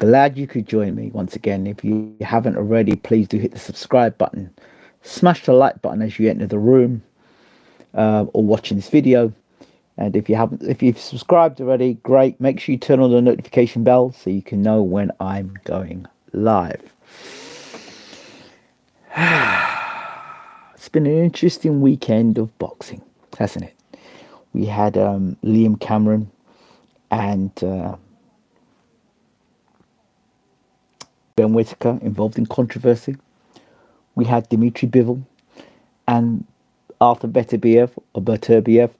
Glad you could join me once again. If you haven't already, please do hit the subscribe button. Smash the like button as you enter the room or watching this video. And if you've subscribed already, great. Make sure you turn on the notification bell so you can know when I'm going live. It's been an interesting weekend of boxing, hasn't it? We had Liam Cameron and Benn Whitaker involved in controversy. We had Dmitry Bivol and Arthur Beterbiev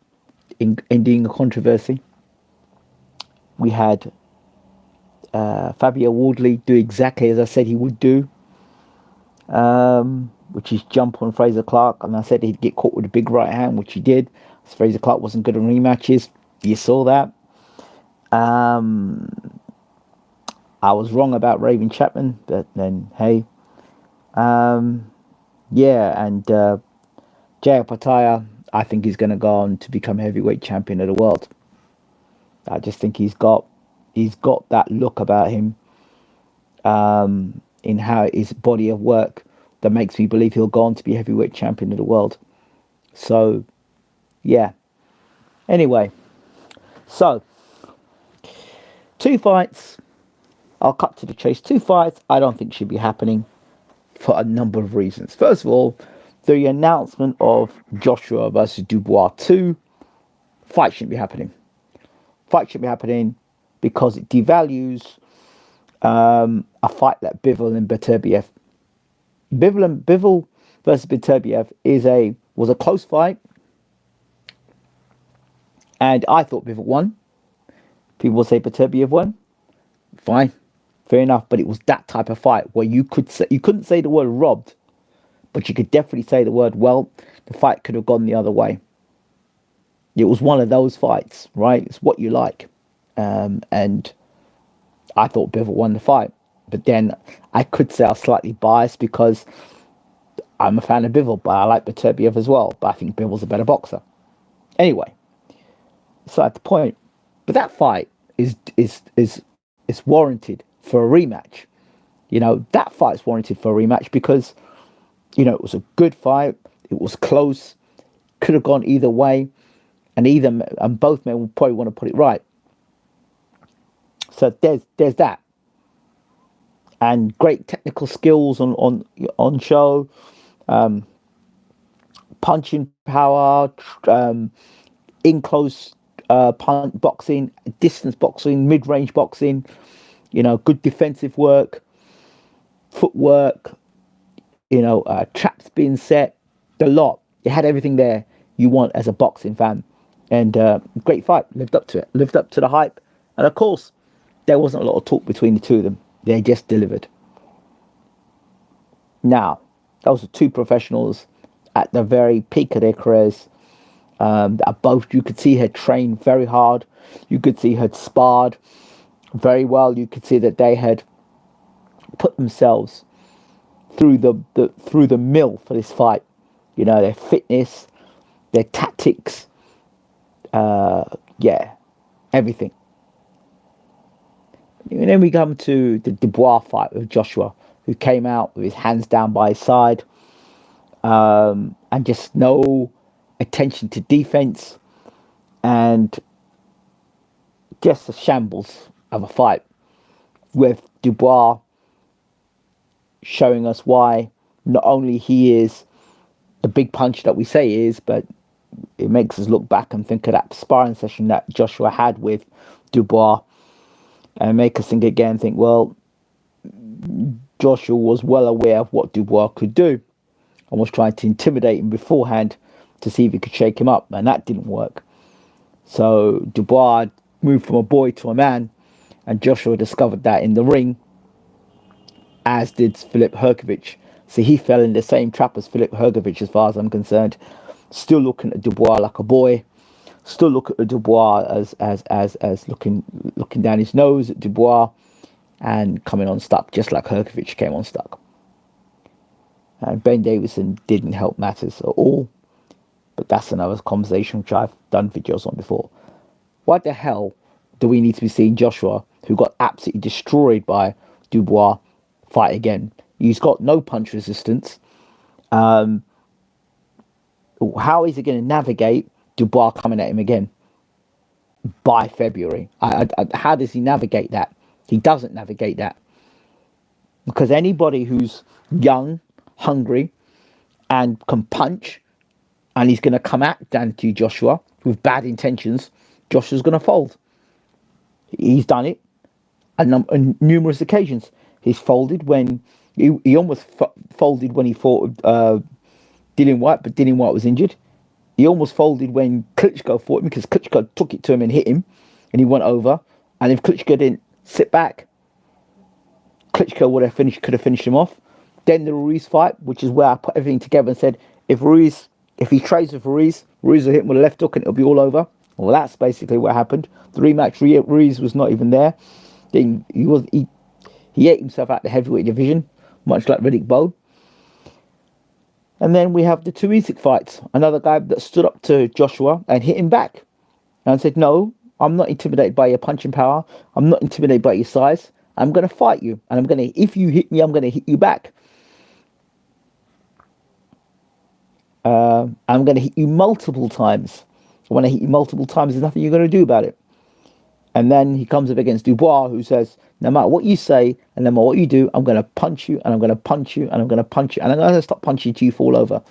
ending a controversy. We had Fabio Wardley do exactly as I said he would do, which is jump on Fraser Clark. And I said he'd get caught with a big right hand, which he did. Fraser Clark wasn't good in rematches. You saw that. I was wrong about Raven Chapman, but then, hey. Yeah, and Jaya Pataya, I think he's going to go on to become heavyweight champion of the world. I just think he's got that look about him in how his body of work that makes me believe he'll go on to be heavyweight champion of the world. So, yeah. Anyway, so 2 fights. I'll cut to the chase. 2 fights I don't think should be happening for a number of reasons. First of all, the announcement of Joshua versus Dubois 2 fight shouldn't be happening. Fight shouldn't be happening because it devalues a fight like Bivol and Beterbiev. Bivol versus Beterbiev was a close fight, and I thought Bivol won. People say Beterbiev won. Fine, fair enough. But it was that type of fight where you couldn't say the word robbed, but you could definitely say the word, well, the fight could have gone the other way. It was one of those fights, right? It's what you like. And I thought Bivol won the fight. But then I could say I was slightly biased because I'm a fan of Bivol, but I like Beterbiev as well. But I think Bivol's a better boxer. Anyway, beside the point. But that fight is warranted for a rematch. You know, that fight's warranted for a rematch because, you know, it was a good fight. It was close. Could have gone either way. And both men will probably want to put it right. So there's that. And great technical skills on show. Punching power, in close boxing, distance boxing, mid-range boxing, you know, good defensive work, footwork, you know, traps being set, the lot. You had everything there you want as a boxing fan. And great fight, lived up to it, lived up to the hype. And of course, there wasn't a lot of talk between the two of them. They just delivered. Now, those are 2 professionals at the very peak of their careers. That both, you could see, had trained very hard. You could see had sparred very well. You could see that they had put themselves through the mill for this fight. You know, their fitness, their tactics, yeah, everything. And then we come to the Dubois fight with Joshua, who came out with his hands down by his side, and just no attention to defense, and just a shambles of a fight, with Dubois showing us why not only he is the big punch that we say he is, but it makes us look back and think of that sparring session that Joshua had with Dubois, and make us think, well, Joshua was well aware of what Dubois could do and was trying to intimidate him beforehand to see if he could shake him up, and that didn't work. So Dubois moved from a boy to a man, and Joshua discovered that in the ring, as did Filip Hrgović. So he fell in the same trap as Filip Hrgović, as far as I'm concerned. Still looking at Dubois like a boy. Still look at Dubois as looking down his nose at Dubois and coming unstuck, just like Hrgović came unstuck. And Ben Davison didn't help matters at all. But that's another conversation which I've done videos on before. What the hell do we need to be seeing Joshua who got absolutely destroyed by Dubois, fight again. He's got no punch resistance. How is he going to navigate Dubois coming at him again by February? How does he navigate that? He doesn't navigate that. Because anybody who's young, hungry, and can punch, and he's going to come at Anthony Joshua with bad intentions, Joshua's going to fold. He's done it on numerous occasions. He's folded when he almost folded when he fought Dillian Whyte, but Dillian Whyte was injured. He almost folded when Klitschko fought him because Klitschko took it to him and hit him, and he went over. And if Klitschko didn't sit back, Klitschko could have finished him off. Then the Ruiz fight, which is where I put everything together and said, if he trades with Ruiz will hit him with a left hook and it'll be all over. Well, that's basically what happened. The rematch, Ruiz was not even there. Then he ate himself out the heavyweight division, much like Riddick Bowe. And then we have the two Usyk fights. Another guy that stood up to Joshua and hit him back and said, no, I'm not intimidated by your punching power. I'm not intimidated by your size. I'm going to fight you. And if you hit me, I'm going to hit you back. I'm going to hit you multiple times. When I hit you multiple times, there's nothing you're going to do about it. And then he comes up against Dubois, who says, no matter what you say and no matter what you do, I'm going to punch you and I'm going to punch you and I'm going to punch you and I'm going to stop punching till you fall over.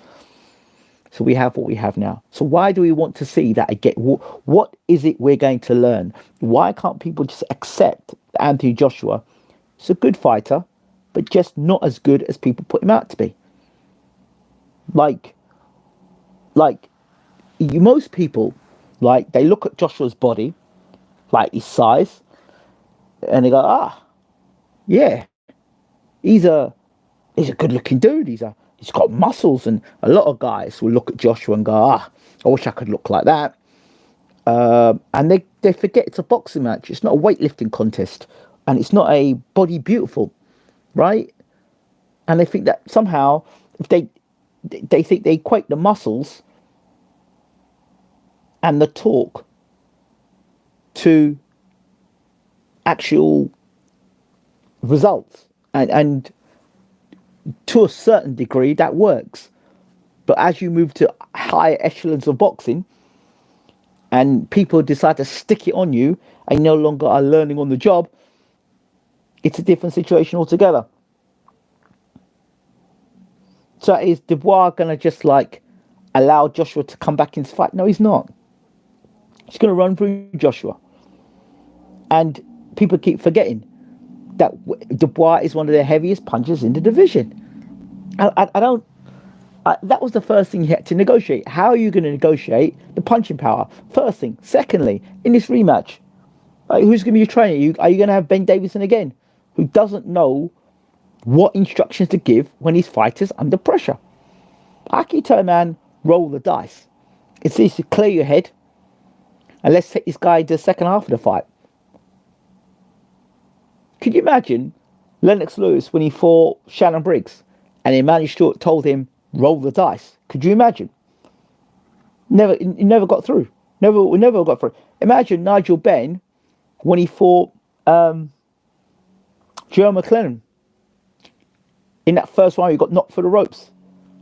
So we have what we have now. So why do we want to see that again? What is it we're going to learn? Why can't people just accept that Anthony Joshua is a good fighter, but just not as good as people put him out to be? Most people, they look at Joshua's body, like his size, and they go, yeah, he's a good looking dude. He's got muscles, and a lot of guys will look at Joshua and go, I wish I could look like that. And they forget it's a boxing match. It's not a weightlifting contest, and it's not a body beautiful, right? And they think that somehow, if they think they equate the muscles and the talk to actual results, and to a certain degree that works, but as you move to higher echelons of boxing and people decide to stick it on you and you no longer are learning on the job, it's a different situation altogether. So is Dubois gonna just allow Joshua to come back into the fight? No, he's not. He's gonna run through Joshua. And people keep forgetting that Dubois is one of the heaviest punchers in the division. That was the first thing you had to negotiate. How are you going to negotiate the punching power? First thing. Secondly, in this rematch, who's going to be your trainer? Are you going to have Ben Davison again, who doesn't know what instructions to give when his fighter's under pressure? I keep telling man, roll the dice. It's easy to clear your head, and let's take this guy to the second half of the fight. Could you imagine Lennox Lewis when he fought Shannon Briggs and Emmanuel Stewart told him, roll the dice? Could you imagine? He never got through. Never got through. Imagine Nigel Benn when he fought Joe McLennan. In that first round, he got knocked for the ropes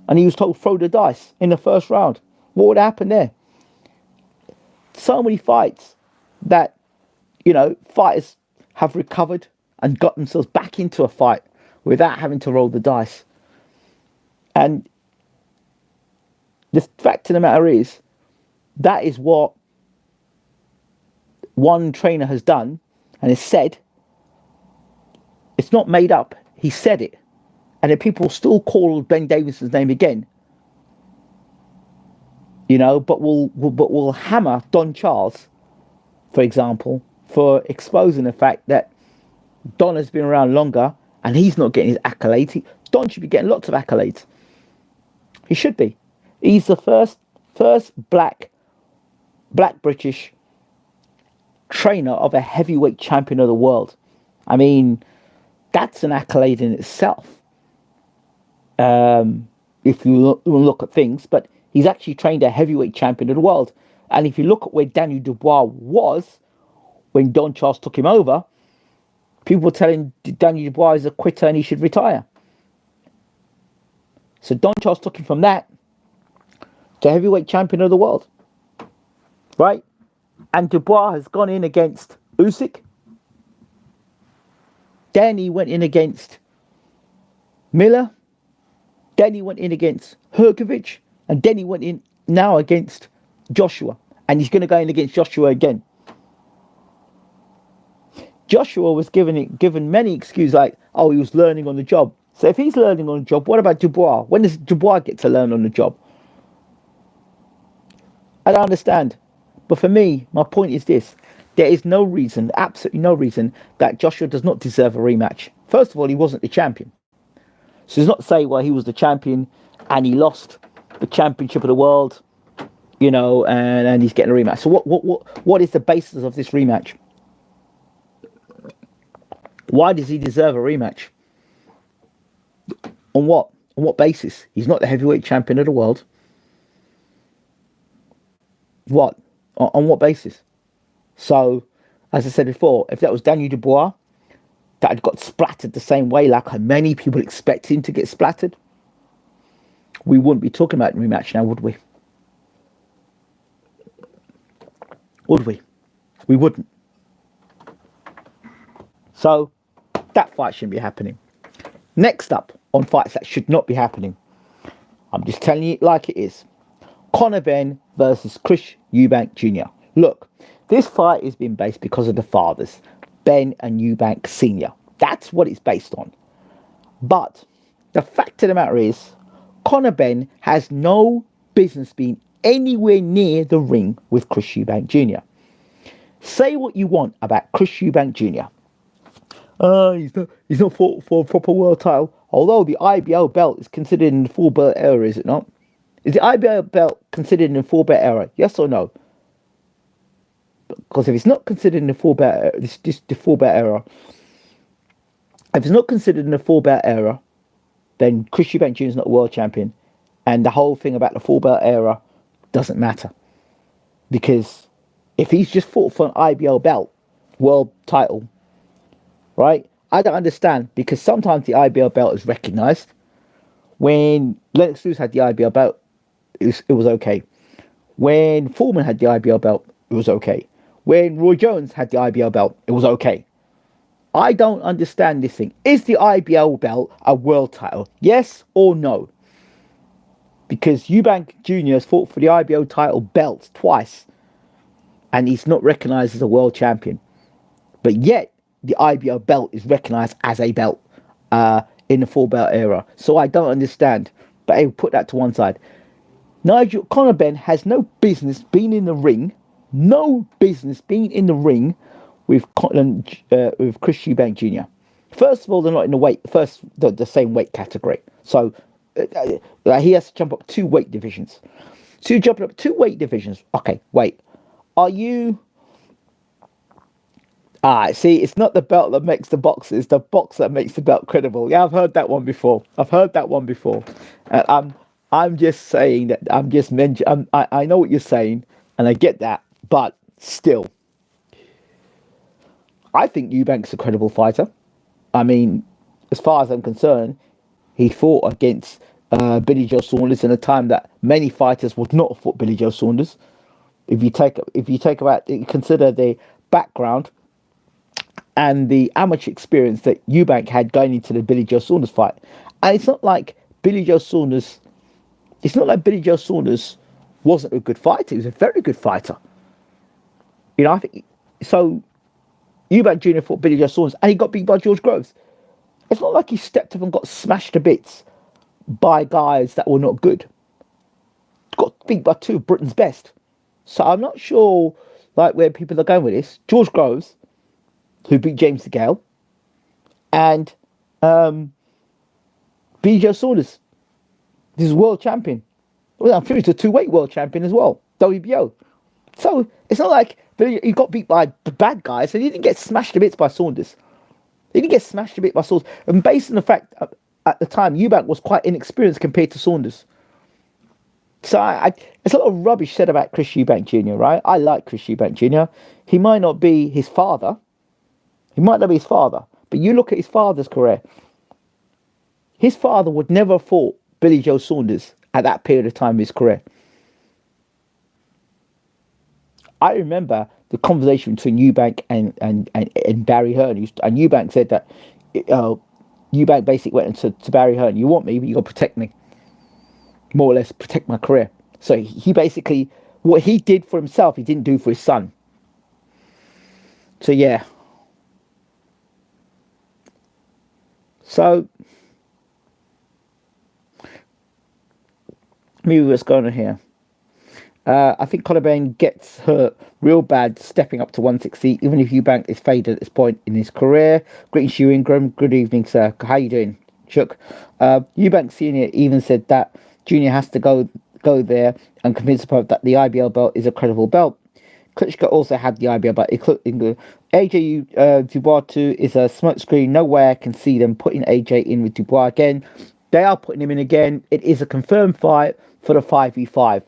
and he was told, throw the dice in the first round. What would happen there? So many fights that, fighters have recovered and got themselves back into a fight without having to roll the dice. And the fact of the matter is, that is what one trainer has done and has said. It's not made up. He said it. And if people still call Ben Davison's name again, but we'll hammer Don Charles, for example, for exposing the fact that Don has been around longer and he's not getting his accolades. Don should be getting lots of accolades. He should be. He's the first black British trainer of a heavyweight champion of the world. I mean, that's an accolade in itself. If you look at things, but he's actually trained a heavyweight champion of the world. And if you look at where Daniel Dubois was when Don Charles took him over, People were telling Daniel Dubois is a quitter and he should retire. So Don Charles took him from that to heavyweight champion of the world. Right? And Dubois has gone in against Usyk. Then he went in against Miller. Then he went in against Herkovich. And then he went in now against Joshua. And he's going to go in against Joshua again. Joshua was given many excuses like, oh, he was learning on the job. So if he's learning on the job, what about Dubois? When does Dubois get to learn on the job? I don't understand. But for me, my point is this. There is no reason, absolutely no reason, that Joshua does not deserve a rematch. First of all, he wasn't the champion. So it's not to say, well, he was the champion and he lost the championship of the world, you know, and he's getting a rematch. So what is the basis of this rematch? Why does he deserve a rematch? On what? On what basis? He's not the heavyweight champion of the world. What? On what basis? So, as I said before, if that was Daniel Dubois that had got splattered the same way like many people expect him to get splattered, we wouldn't be talking about the rematch now, would we? Would we? We wouldn't. So, that fight shouldn't be happening. Next up on fights that should not be happening. I'm just telling you it like it is. Conor Benn versus Chris Eubank Jr. Look, this fight is being based because of the fathers, Benn and Eubank Sr. That's what it's based on. But the fact of the matter is, Conor Benn has no business being anywhere near the ring with Chris Eubank Jr. Say what you want about Chris Eubank Jr. He's not fought for a proper world title. Although the IBO belt is considered in the full belt era, is it not? Is the IBO belt considered in the full belt era? Yes or no? Because if it's not considered in the full belt, the full belt era. If it's not considered in the full belt era, then Chris Eubank Jr. is not a world champion, and the whole thing about the full belt era doesn't matter. Because if he's just fought for an IBO belt, world title, right? I don't understand, because sometimes the IBO belt is recognised. When Lennox Lewis had the IBO belt, it was okay. When Foreman had the IBO belt, it was okay. When Roy Jones had the IBO belt, it was okay. I don't understand this thing. Is the IBO belt a world title? Yes or no? Because Eubank Jr. has fought for the IBO title belts twice, and he's not recognised as a world champion. But yet, the IBO belt is recognised as a belt in the full belt era. So I don't understand. But hey, put that to one side. Conor Benn has no business being in the ring. No business being in the ring with Chris Eubank Jr. First of all, they're not in the same weight category. So he has to jump up 2 weight divisions. So you're jumping up 2 weight divisions. Okay, wait. Are you... see, it's not the belt that makes the box, it's the box that makes the belt credible. Yeah, I've heard that one before. I'm just saying that, I know what you're saying, and I get that, but still, I think Eubank's a credible fighter. I mean, as far as I'm concerned, he fought against Billy Joe Saunders in a time that many fighters would not have fought Billy Joe Saunders. If you consider the background and the amateur experience that Eubank had going into the Billy Joe Saunders fight. And it's not like Billy Joe Saunders wasn't a good fighter. He was a very good fighter. You know, I think so. Eubank Jr. fought Billy Joe Saunders and he got beat by George Groves. It's not like he stepped up and got smashed to bits by guys that were not good. Got beat by 2 of Britain's best. So I'm not sure like where people are going with this. George Groves, who beat James DeGale, and Billy Joe Saunders. This is world champion. Well, I'm sure he's a 2-weight world champion as well, WBO. So it's not like he got beat by the bad guys, and he didn't get smashed to bits by Saunders. And based on the fact at the time, Eubank was quite inexperienced compared to Saunders. So it's a lot of rubbish said about Chris Eubank Jr., right? I like Chris Eubank Jr. He might not be his father, But you look at his father's career. His father would never have fought Billy Joe Saunders at that period of time in his career. I remember the conversation between Eubank and Barry Hearn. And Eubank said that Eubank basically went to Barry Hearn, you want me, but you got to protect me. More or less protect my career. So he basically, what he did for himself, he didn't do for his son. So yeah. So maybe what's going on here. I think Conor Benn gets hurt real bad stepping up to 160, even if Eubank is faded at this point in his career. Greetings, you Ingram. Good evening, sir. How you doing, Chuck? Eubank Senior even said that Junior has to go there and convince the public that the IBL belt is a credible belt. Klitschko also had the IBL belt. AJ Dubois 2 is a smokescreen. No way I can see them putting AJ in with Dubois again. They are putting him in again. It is a confirmed fight for the 5v5.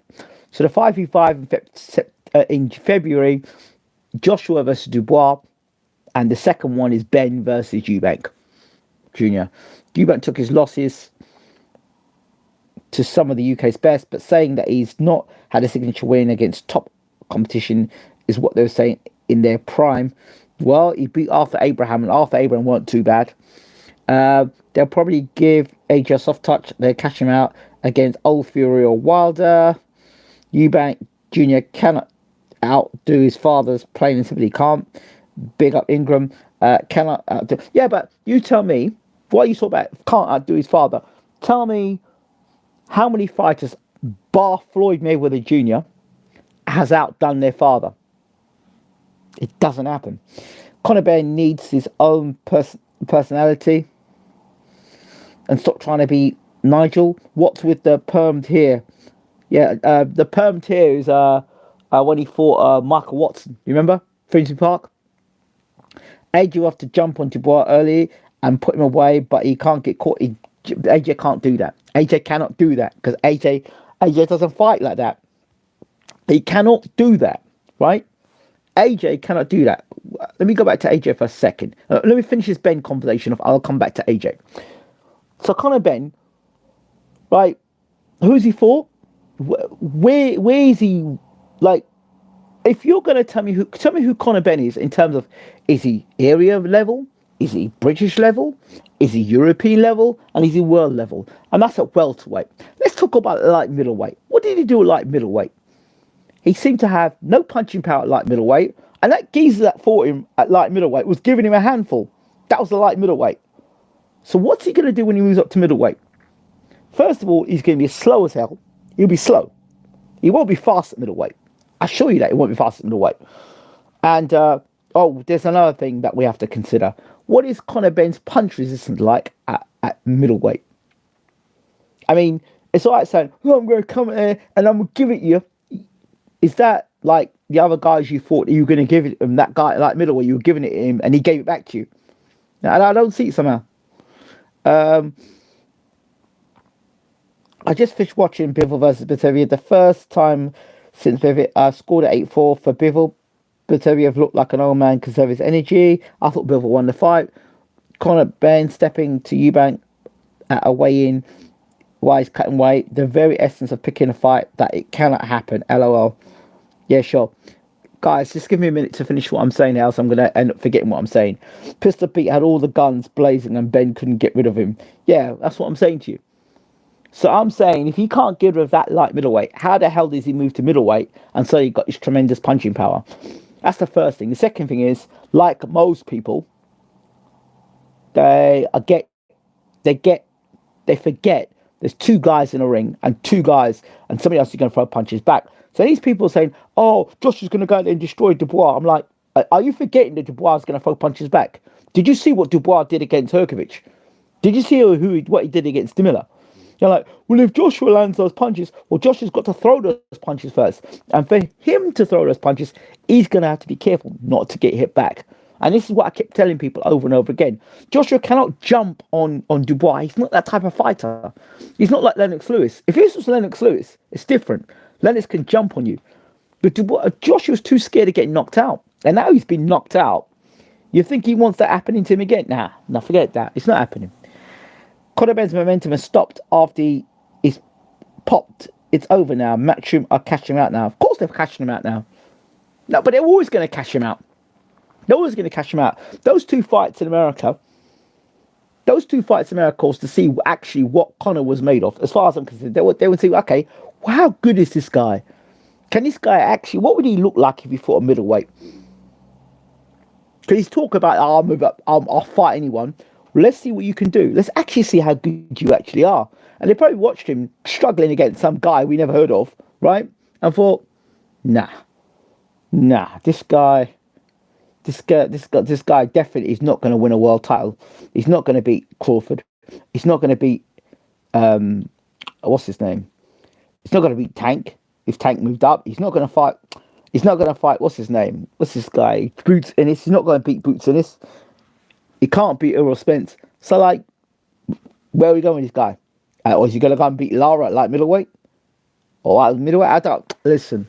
So the 5v5 in February, Joshua versus Dubois, and the second one is Benn versus Eubank Jr. Eubank took his losses to some of the UK's best, but saying that he's not had a signature win against top competition is what they were saying in their prime. Well, he beat Arthur Abraham, and Arthur Abraham weren't too bad. They'll probably give AJ a soft touch. They'll cash him out against Old Fury or Wilder. Eubank Jr. cannot outdo his father's, plain and simply can't. Big up Ingram. Cannot outdo. Yeah, but you tell me, what you talk about can't outdo his father. Tell me how many fighters, bar Floyd Mayweather Jr., has outdone their father. It doesn't happen. Conor Benn needs his own personality and stop trying to be Nigel. What's with the permed hair? Yeah, the permed hair is when he fought Michael Watson. You remember? Finsbury Park? AJ will have to jump on Dubois early and put him away, but he can't get caught. AJ can't do that. AJ cannot do that because AJ doesn't fight like that. He cannot do that, right? AJ cannot do that. Let me go back to AJ for a second. Let me finish this Benn conversation off. I'll come back to AJ. So Conor Benn, right? Who's he for? Where is he? Like, if you're gonna tell me who Conor Benn is in terms of, is he area level? Is he British level? Is he European level? And is he world level? And that's at welterweight. Let's talk about light middleweight. What did he do at light middleweight? He seemed to have no punching power at light middleweight, and that geezer that fought him at light middleweight was giving him a handful. That was the light middleweight. So what's he going to do when he moves up to middleweight? First of all, he's going to be slow as hell. He'll be slow. He won't be fast at middleweight. I assure you that he won't be fast at middleweight. And, there's another thing that we have to consider. What is Conor Benn's punch resistance like at middleweight? I mean, it's all right saying, I'm going to come in here and I'm going to give it you. Is that like the other guys you thought you were going to give it him, that guy like middleweight, you were giving it to him and he gave it back to you? Now, I don't see it somehow. I just finished watching Bivol versus Bwtm. The first time since Bivol scored at 8-4 for Bivol. Bwtm looked like an old man, conserve his energy. I thought Bivol won the fight. Conor Benn stepping to Eubank at a weigh-in while he's cutting weight. The very essence of picking a fight that it cannot happen. LOL. Yeah, sure. Guys, just give me a minute to finish what I'm saying, else I'm going to end up forgetting what I'm saying. Pistol Pete had all the guns blazing and Benn couldn't get rid of him. Yeah, that's what I'm saying to you. So I'm saying, if he can't get rid of that light middleweight, how the hell does he move to middleweight and so he got his tremendous punching power? That's the first thing. The second thing is, like most people, they forget there's two guys in a ring and two guys and somebody else is going to throw punches back. So these people are saying, oh, Josh is going to go out there and destroy Dubois. I'm like, are you forgetting that Dubois is going to throw punches back? Did you see what Dubois did against Herkovich? Did you see what he did against Demiller? You're like, well, if Joshua lands those punches, well, Josh has got to throw those punches first. And for him to throw those punches, he's going to have to be careful not to get hit back. And this is what I kept telling people over and over again. Joshua cannot jump on Dubois. He's not that type of fighter. He's not like Lennox Lewis. If this was Lennox Lewis, it's different. Lennox can jump on you. But Joshua's too scared of getting knocked out. And now he's been knocked out. You think he wants that happening to him again? Nah, forget that. It's not happening. Conor Benn's momentum has stopped after he's popped. It's over now. Matchroom are cashing him out now. Of course they're cashing him out now. No, but they're always going to cash him out. They're always going to cash him out. Those two fights in America was to see actually what Conor was made of. As far as I'm concerned, they would say, okay, well, how good is this guy? Can this guy actually, what would he look like if he fought a middleweight? Because he's talking about, I'll fight anyone. Well, let's see what you can do. Let's actually see how good you actually are. And they probably watched him struggling against some guy we never heard of, right? And thought, nah, this guy definitely is not going to win a world title. He's not going to beat Crawford. He's not going to beat what's his name? He's not going to beat Tank. If Tank moved up, he's not going to fight. What's his name? What's this guy? Boots Ennis. He's not going to beat Boots Ennis. He can't beat Errol Spence. So like, where are we going with this guy? Or is he going to go and beat Lara at light middleweight? Or at middleweight? I don't listen.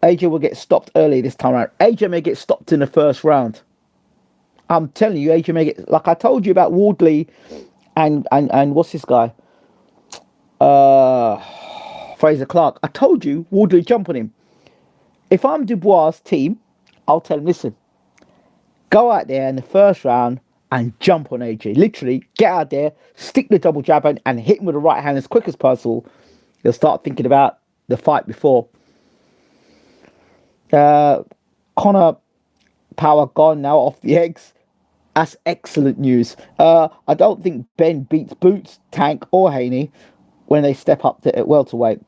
AJ will get stopped early this time around. AJ may get stopped in the first round. I'm telling you, AJ may get, like I told you about Wardley and what's this guy? Fraser Clark. I told you Wardley jump on him. If I'm Dubois' team, I'll tell him, listen, go out there in the first round and jump on AJ. Literally, get out there, stick the double jab and hit him with the right hand as quick as possible. He'll start thinking about the fight before. Conor power gone now off the eggs. That's excellent news. I don't think Benn beats Boots, Tank or Haney when they step up to welterweight.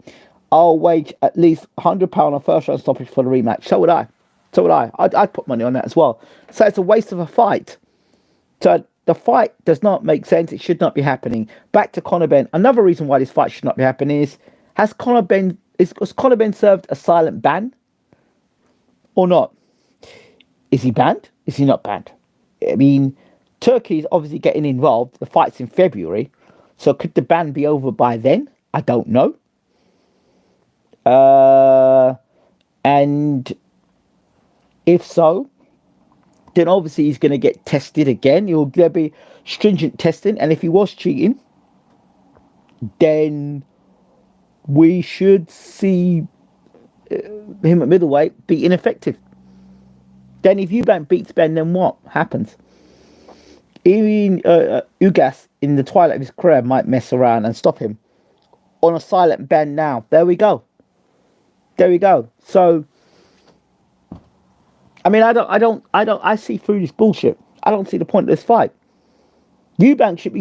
I'll wage at least £100 on first round stoppage for the rematch. So would I. I'd put money on that as well. So it's a waste of a fight. So the fight does not make sense. It should not be happening. Back to Conor Benn. Another reason why this fight should not be happening is, has Conor Benn served a silent ban or not? Is he banned? Is he not banned? I mean, Turkey is obviously getting involved. The fight's in February. So could the ban be over by then? I don't know. And if so, then obviously he's going to get tested again. There'll be stringent testing. And if he was cheating, then we should see him at middleweight be ineffective. Then if Eubank beats Benn, then what happens? Even Ugas in the twilight of his career might mess around and stop him on a silent ban now. There we go. So, I mean, I see through this bullshit. I don't see the point of this fight. Eubank should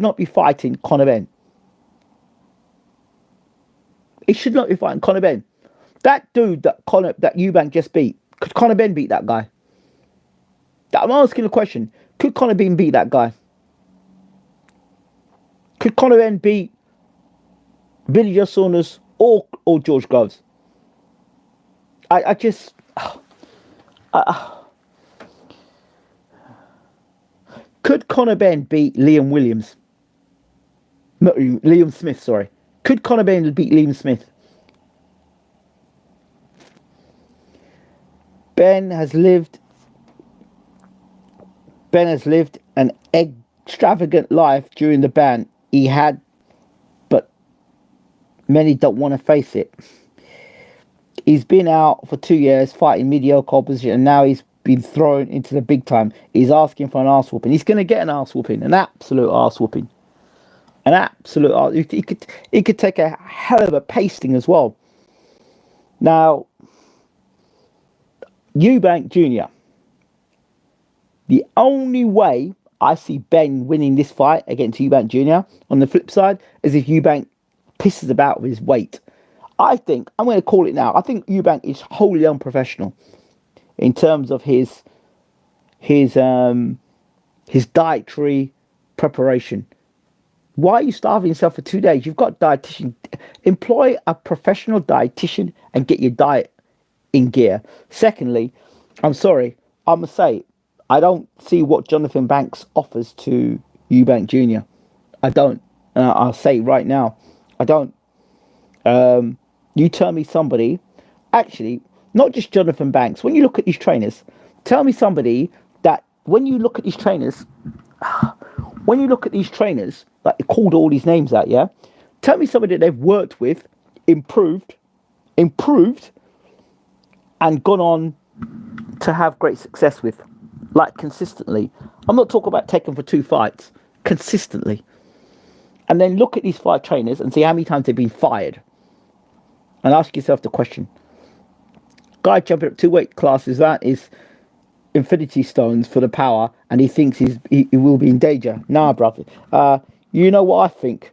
not be fighting Conor Benn. He should not be fighting Conor Benn. That dude that Eubank just beat, could Conor Benn beat that guy? I'm asking a question. Could Conor Benn beat that guy? Could Conor Benn beat Billy Joe Saunders or George Groves? Could Conor Benn beat Liam Williams? No, Liam Smith, sorry. Could Conor Benn beat Liam Smith? Ben has lived an extravagant life during the ban he had, but many don't want to face it. He's been out for 2 years fighting mediocre opposition, and now he's been thrown into the big time. He's asking for an arse whooping. He's going to get an arse whooping, an absolute arse whooping. An absolute arse. He could take a hell of a pasting as well. Now, Eubank Jr. The only way I see Benn winning this fight against Eubank Jr. on the flip side is if Eubank pisses about with his weight. I think, I'm going to call it now, I think Eubank is wholly unprofessional in terms of his dietary preparation. Why are you starving yourself for 2 days? You've got a dietitian. Employ a professional dietitian and get your diet in gear. Secondly, I'm sorry, I must say, I don't see what Jonathan Banks offers to Eubank Jr. I don't. I'll say right now, I don't. You tell me somebody. Actually, Not just Jonathan Banks. When you look at these trainers, tell me somebody that when you look at these trainers, like they called all these names out, yeah? Tell me somebody that they've worked with, improved, and gone on to have great success with, like consistently. I'm not talking about taking for 2 fights, consistently. And then look at these 5 trainers and see how many times they've been fired. And ask yourself the question. Guy jumping up 2 weight classes, that is infinity stones for the power, and he thinks he will be in danger. Nah, brother. You know what I think?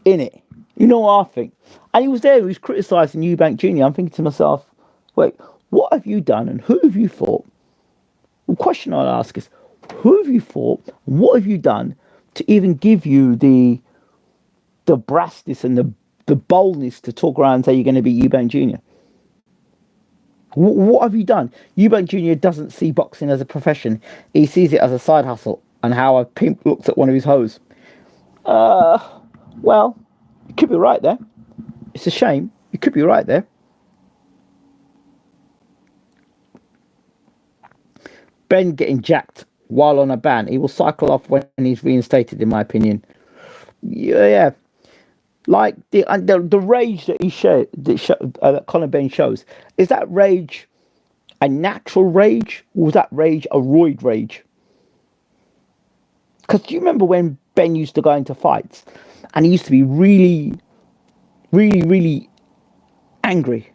In it. You know what I think? And he was there, he was criticising Eubank Jr. I'm thinking to myself, wait, what have you done and who have you fought? The question I'll ask is, who have you fought? What have you done to even give you the brassness and the boldness to talk around and say you're going to be Eubank Jr.? What have you done? Eubank Jr. doesn't see boxing as a profession. He sees it as a side hustle, and how a pimp looks at one of his hoes. Well, you could be right there. It's a shame. You could be right there. Benn getting jacked while on a ban. He will cycle off when he's reinstated, in my opinion. Yeah. Like the rage that that Conor Benn shows, is that rage a natural rage, or was that rage a roid rage? Because do you remember when Benn used to go into fights and he used to be really, really, really angry?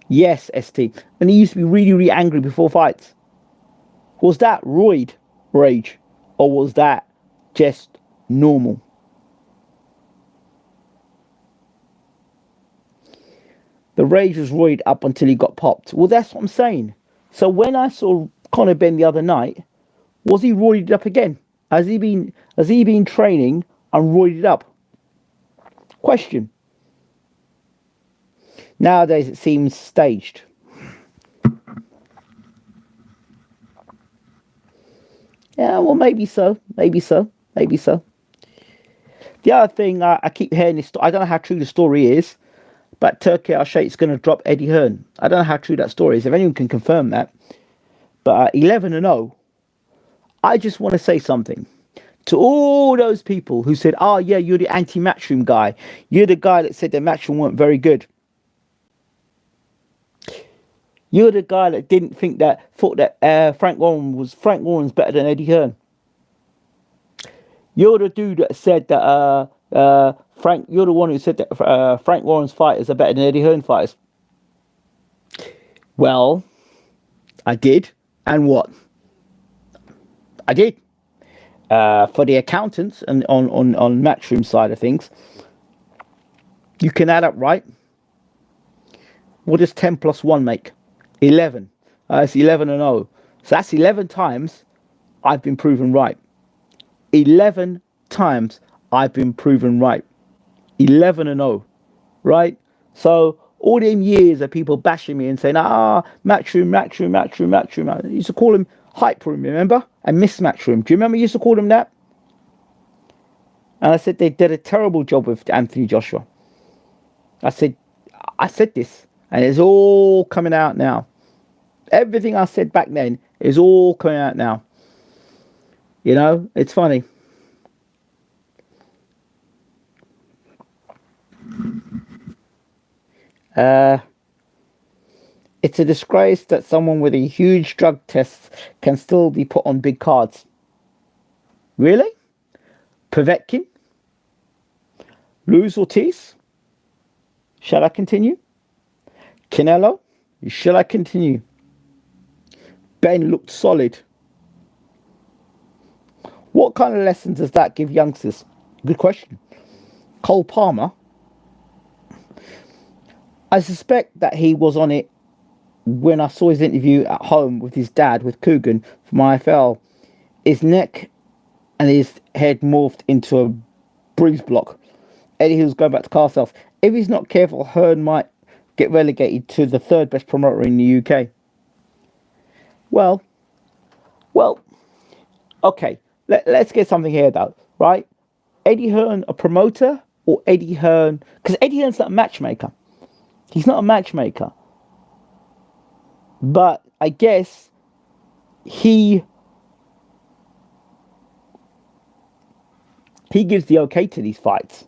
Yes, ST. And he used to be really, really angry before fights. Was that roid rage, or was that just normal? The rage was roid up until he got popped. Well, that's what I'm saying. So when I saw Conor Benn the other night, was he roided up again? Has he been training and roided up? Question. Nowadays it seems staged. Yeah, well, maybe so. The other thing, I keep hearing this. I don't know how true the story is, but Turkey Al-Sheikh's going to drop Eddie Hearn. I don't know how true that story is. If anyone can confirm that. But 11-0. I just want to say something to all those people who said, "Oh yeah, you're the anti-Matchroom guy. You're the guy that said that Matchroom weren't very good. You're the guy that thought that Frank Warren's better than Eddie Hearn. You're the dude that said that You're the one who said that Frank Warren's fighters are better than Eddie Hearn fighters." Well, I did, and what? I did. For the accountants and on Matchroom side of things, you can add up, right? What does 10 plus 1 make? 11. It's 11-0. So that's 11 times I've been proven right. 11 times I've been proven right. 11-0, right? So all them years of people bashing me and saying, Matchroom. I used to call him Hype Room, remember? And Mismatch Room. Do you remember I used to call them that? And I said they did a terrible job with Anthony Joshua. I said this, and it's all coming out now. Everything I said back then is all coming out now. You know, it's funny. It's a disgrace that someone with a huge drug test can still be put on big cards. Really? Povetkin? Luis Ortiz? Shall I continue? Canelo? Shall I continue? Benn looked solid. What kind of lessons does that give youngsters? Good question. Cole Palmer? I suspect that he was on it when I saw his interview at home with his dad, with Coogan, from IFL. His neck and his head morphed into a bruise block. Eddie Hill's going back to cast off. If he's not careful, Hearn might get relegated to the 3rd best promoter in the UK. Well, okay. Let's get something here, though, right? Eddie Hearn a promoter, or Eddie Hearn... Because Eddie Hearn's not a matchmaker. He's not a matchmaker. But I guess he gives the okay to these fights.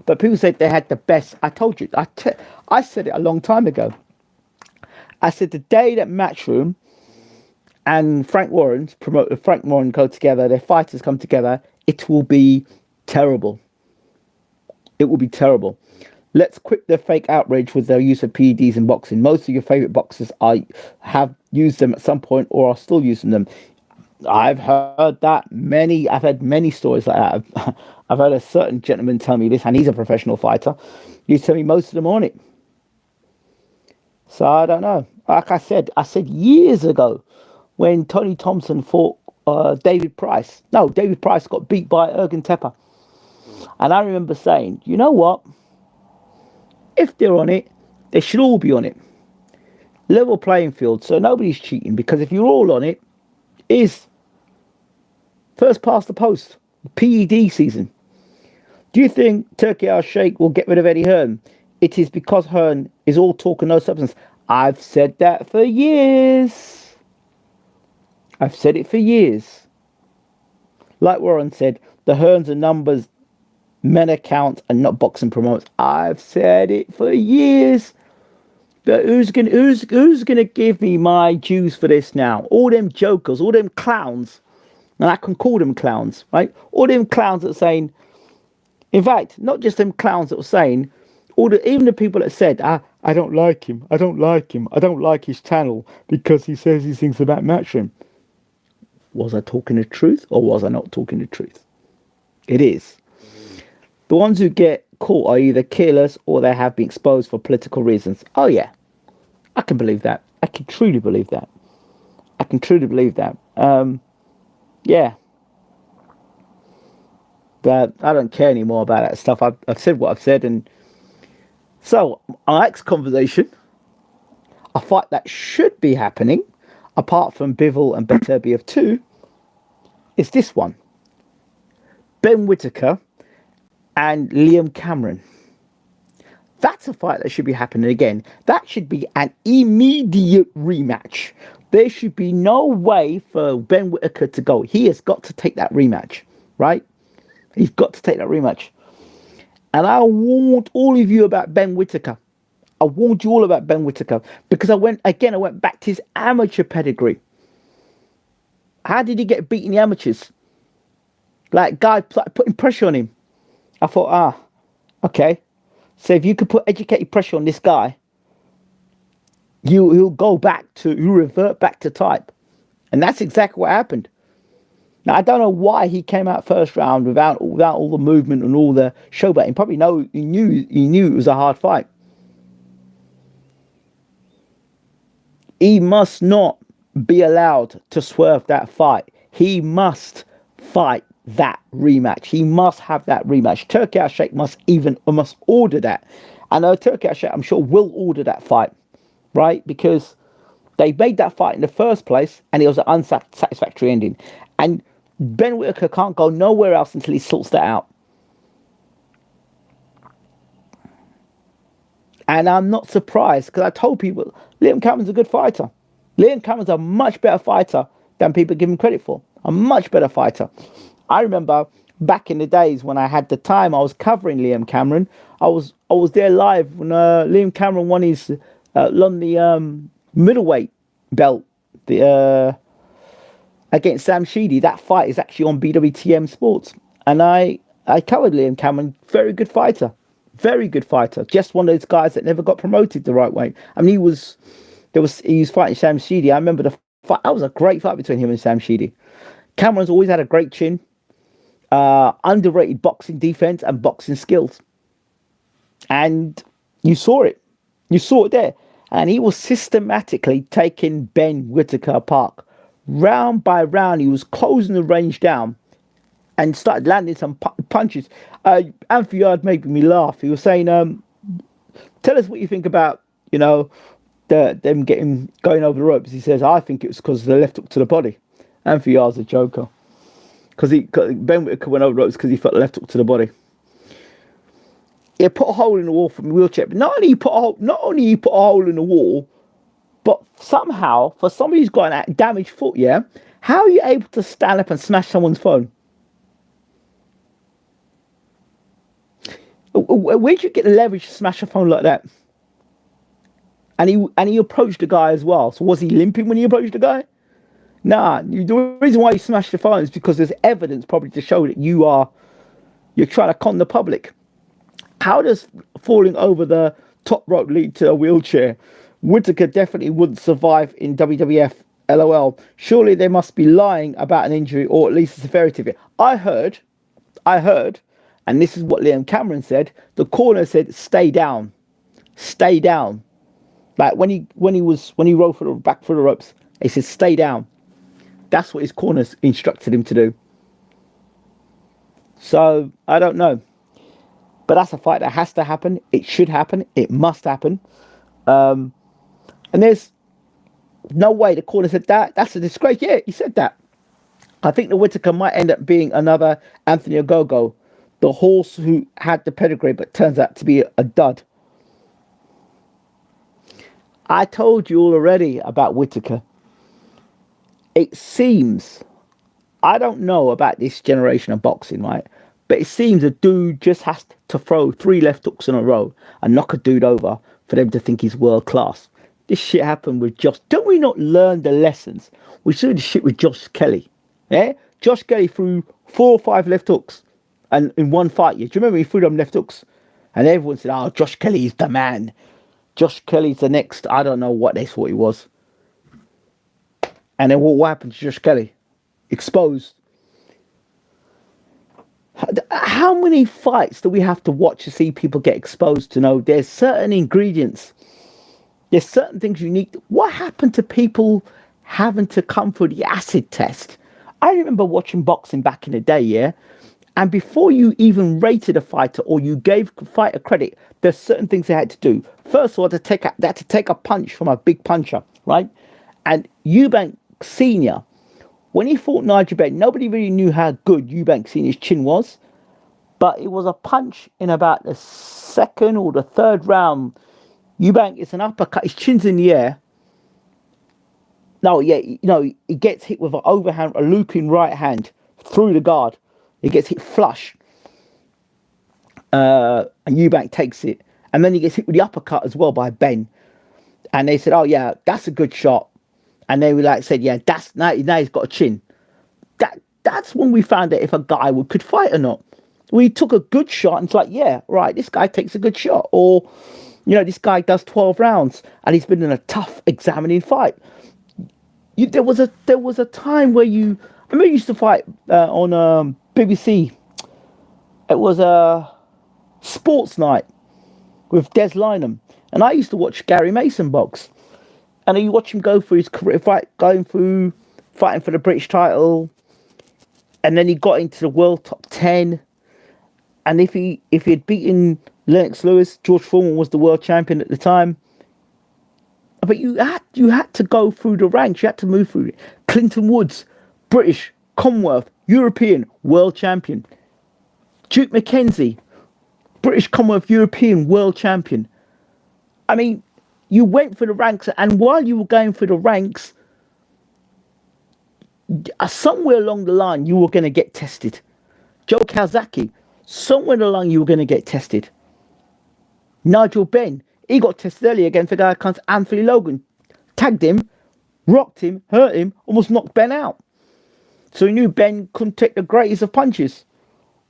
But people said they had the best. I told you. I said it a long time ago. I said the day that Matchroom and Frank Warren go together, their fighters come together, it will be terrible. It will be terrible. Let's quit the fake outrage with their use of PEDs in boxing. Most of your favorite boxers have used them at some point or are still using them. I've heard that many. I've had many stories like that. I've heard a certain gentleman tell me this, and he's a professional fighter. He's telling me most of them are on it. So I don't know. Like I said years ago when Tony Thompson fought David Price. No, David Price got beat by Ergen Tepper. And I remember saying, you know what? If they're on it, they should all be on it. Level playing field, so nobody's cheating. Because if you're all on it, is first past the post, PED season. Do you think Turki Al-Sheikh will get rid of Eddie Hearn? It is because Hearn is all talk and no substance. I've said that for years. I've said it for years. Like Warren said, the Hearns are numbers, men account, and not boxing promoters. I've said it for years. But who's gonna give me my dues for this now? All them jokers, all them clowns, and I can call them clowns, right? All them clowns that are saying, in fact, not just them clowns that were saying, even the people that said, I don't like him, I don't like his channel because he says these things about Matchroom. Was I talking the truth or was I not talking the truth? It is. The ones who get caught are either careless or they have been exposed for political reasons. Oh yeah, I can believe that. I can truly believe that. Yeah. But I don't care anymore about that stuff. I've said what I've said. And so our next conversation, a fight that should be happening, apart from Bivol and Bwtm 2, is this one. Benn Whitaker and Liam Cameron. That's a fight that should be happening again. That should be an immediate rematch. There should be no way for Benn Whitaker to go. He has got to take that rematch, right? He's got to take that rematch. And I warned all of you about Benn Whitaker. I warned you all about Benn Whitaker because I went back to his amateur pedigree. How did he get beat in the amateurs? Like, guy putting pressure on him. I thought, okay. So if you could put educated pressure on this guy, he'll revert back to type. And that's exactly what happened. Now, I don't know why he came out first round without all the movement and all the showboating. Probably he knew it was a hard fight. He must not be allowed to swerve that fight. He must fight that rematch. He must have that rematch. Turki Al-Sheikh must order that. And Turki Al-Sheikh, I'm sure, will order that fight, right? Because they made that fight in the first place, and it was an unsatisfactory ending. And Benn Whitaker can't go nowhere else until he sorts that out. And I'm not surprised because I told people Liam Cameron's a good fighter. Liam Cameron's a much better fighter than people give him credit for. A much better fighter. I remember back in the days when I had the time, I was covering Liam Cameron. I was there live when Liam Cameron won his middleweight belt against Sam Sheedy. That fight is actually on Bwtm Sports, and I covered Liam Cameron. Very good fighter, just one of those guys that never got promoted the right way. I mean, he was fighting Sam Sheedy. I remember the fight. That was a great fight between him and Sam Sheedy. Cameron's always had a great chin, underrated boxing defense and boxing skills, and you saw it there. And he was systematically taking Benn Whitaker apart. Round by round, he was closing the range down and started landing some punches. Amphiard made me laugh. He was saying, tell us what you think about, them going over the ropes. He says, I think it was because of the left hook to the body. Amphiard's a joker. Because Benn Whitaker went over the ropes because he felt the left hook to the body. He put a hole in the wall from the wheelchair. But not only he put a hole in the wall, But somehow, for somebody who's got a damaged foot, yeah, how are you able to stand up and smash someone's phone? Where'd you get the leverage to smash a phone like that? And he approached the guy as well. So was he limping when he approached the guy? Nah. The reason why you smashed the phone is because there's evidence probably to show that you're trying to con the public. How does falling over the top rope lead to a wheelchair? Whitaker definitely wouldn't survive in WWF. LOL. Surely they must be lying about an injury or at least the severity of it. I heard, and this is what Liam Cameron said. The corner said, "Stay down, stay down." Like when he rolled for the back for the ropes, he said, "Stay down." That's what his corners instructed him to do. So I don't know, but that's a fight that has to happen. It should happen. It must happen. And there's no way the corner said that. That's a disgrace. Yeah, he said that. I think the Whitaker might end up being another Anthony Ogogo, the horse who had the pedigree but turns out to be a dud. I told you all already about Whitaker. It seems, I don't know about this generation of boxing, right? But it seems a dude just has to throw 3 left hooks in a row and knock a dude over for them to think he's world class. This shit happened with Josh. Don't we not learn the lessons? We saw this shit with Josh Kelly. Yeah? Josh Kelly threw 4 or 5 left hooks and in one fight. Yeah? Do you remember he threw them left hooks? And everyone said, "Oh, Josh Kelly's the man. Josh Kelly's the next," I don't know what they thought he was. And then what happened to Josh Kelly? Exposed. How many fights do we have to watch to see people get exposed to know there's certain ingredients? There's certain things you need. What happened to people having to come for the acid test? I remember watching boxing back in the day, yeah? And before you even rated a fighter or you gave a fighter credit, there's certain things they had to do. First of all, they had to take a punch from a big puncher, right? And Eubank Sr., when he fought Nigel Benn, nobody really knew how good Eubank Sr.'s chin was. But it was a punch in about the 2nd or the 3rd round. Eubank is an uppercut. His chin's in the air. No, yeah, he gets hit with an overhand, a looping right hand through the guard. He gets hit flush. And Eubank takes it. And then he gets hit with the uppercut as well by Benn. And they said, "Oh, yeah, that's a good shot." And they were said, "Yeah, now he's got a chin." That's when we found out if a guy could fight or not. We took a good shot and it's like, yeah, right, this guy takes a good shot. Or, this guy does 12 rounds and he's been in a tough examining fight. There was a time where I remember you used to fight on BBC. It was a sports night with Des Lynam. And I used to watch Gary Mason box. And you watch him go through his career, fighting for the British title. And then he got into the world top 10. And if he had beaten Lennox Lewis, George Foreman was the world champion at the time. But you had to go through the ranks. You had to move through it. Clinton Woods, British, Commonwealth, European, world champion. Duke McKenzie, British, Commonwealth, European, world champion. I mean, you went for the ranks, and while you were going for the ranks, somewhere along the line, you were going to get tested. Joe Kawasaki, somewhere along you were going to get tested. Nigel Benn, he got tested earlier against a guy called Anthony Logan. Tagged him, rocked him, hurt him, almost knocked Benn out. So he knew Benn couldn't take the greatest of punches.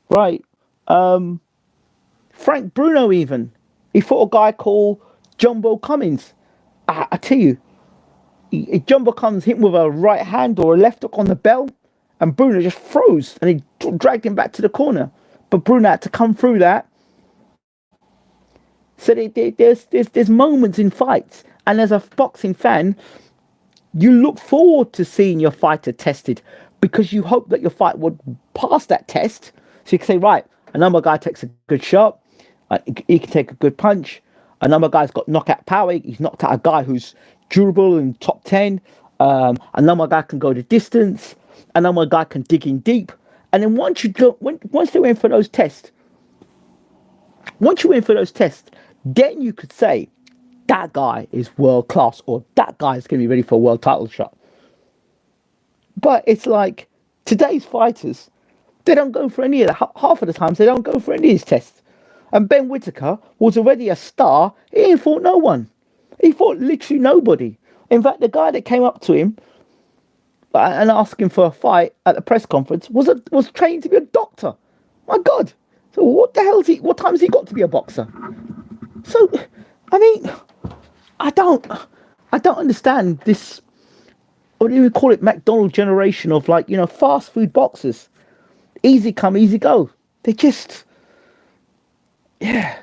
Right. Frank Bruno even. He fought a guy called Jumbo Cummins. I tell you, Jumbo Cummins hit him with a right hand or a left hook on the bell, and Bruno just froze and he dragged him back to the corner. But Bruno had to come through that. So there's moments in fights, and as a boxing fan, you look forward to seeing your fighter tested because you hope that your fight would pass that test. So you can say, right, another guy takes a good shot, he can take a good punch. Another guy's got knockout power. He's knocked out a guy who's durable in top 10. Another guy can go the distance. Another guy can dig in deep. And then once they went for those tests, then you could say, that guy is world class, or that guy is going to be ready for a world title shot. But it's like today's fighters, they don't go for any of that. Half of the times, they don't go for any of these tests. And Ben Whitaker was already a star. He ain't fought no one. He fought literally nobody. In fact, the guy that came up to him and asked him for a fight at the press conference was trained to be a doctor. My God. So what the hell what time has he got to be a boxer? So, I mean, I don't understand this. What do you call it? McDonald's generation of, like, fast food boxers. Easy come, easy go. They just, yeah.